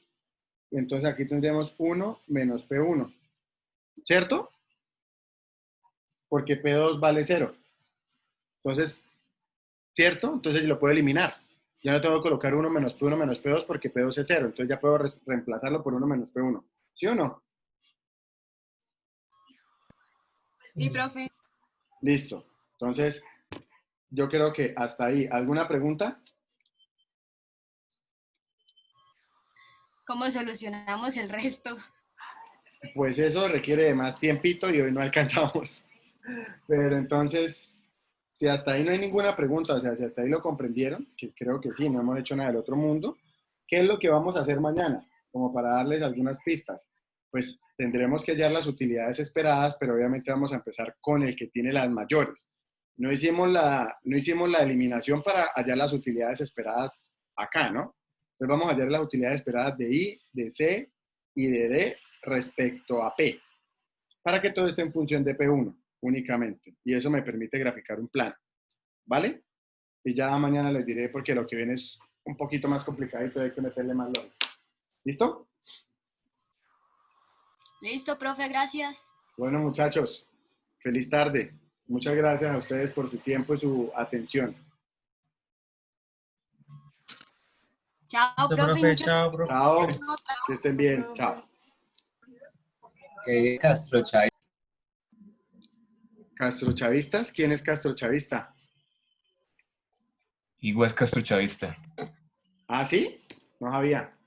y entonces aquí tendremos 1 menos P1, ¿cierto? Porque P2 vale 0. Entonces, ¿cierto? Entonces lo puedo eliminar. Ya no tengo que colocar 1 menos P1 menos P2 porque P2 es 0. Entonces ya puedo reemplazarlo por 1 menos P1. ¿Sí o no? Sí, profe. Listo. Entonces, yo creo que hasta ahí. ¿Alguna pregunta? ¿Cómo solucionamos el resto? Pues eso requiere de más tiempito y hoy no alcanzamos. Pero entonces, si hasta ahí no hay ninguna pregunta, o sea, si hasta ahí lo comprendieron, que creo que sí, no hemos hecho nada del otro mundo, ¿qué es lo que vamos a hacer mañana? Como para darles algunas pistas. Pues tendremos que hallar las utilidades esperadas, pero obviamente vamos a empezar con el que tiene las mayores. No hicimos la eliminación para hallar las utilidades esperadas acá, ¿no? Entonces vamos a hallar las utilidades esperadas de I, de C y de D respecto a P, para que todo esté en función de P1 únicamente. Y eso me permite graficar un plano, ¿vale? Y ya mañana les diré porque lo que viene es un poquito más complicado y hay que meterle más lógica. ¿Listo? Listo, profe, gracias. Bueno, muchachos, feliz tarde. Muchas gracias a ustedes por su tiempo y su atención. Chao, Listo, profe. profe, Muchas chao, profe. Chao, que estén bien. Chao. Que Castro Chay. ¿Castrochavistas? ¿Quién es castrochavista? Igual es castrochavista. ¿Ah, sí? No sabía.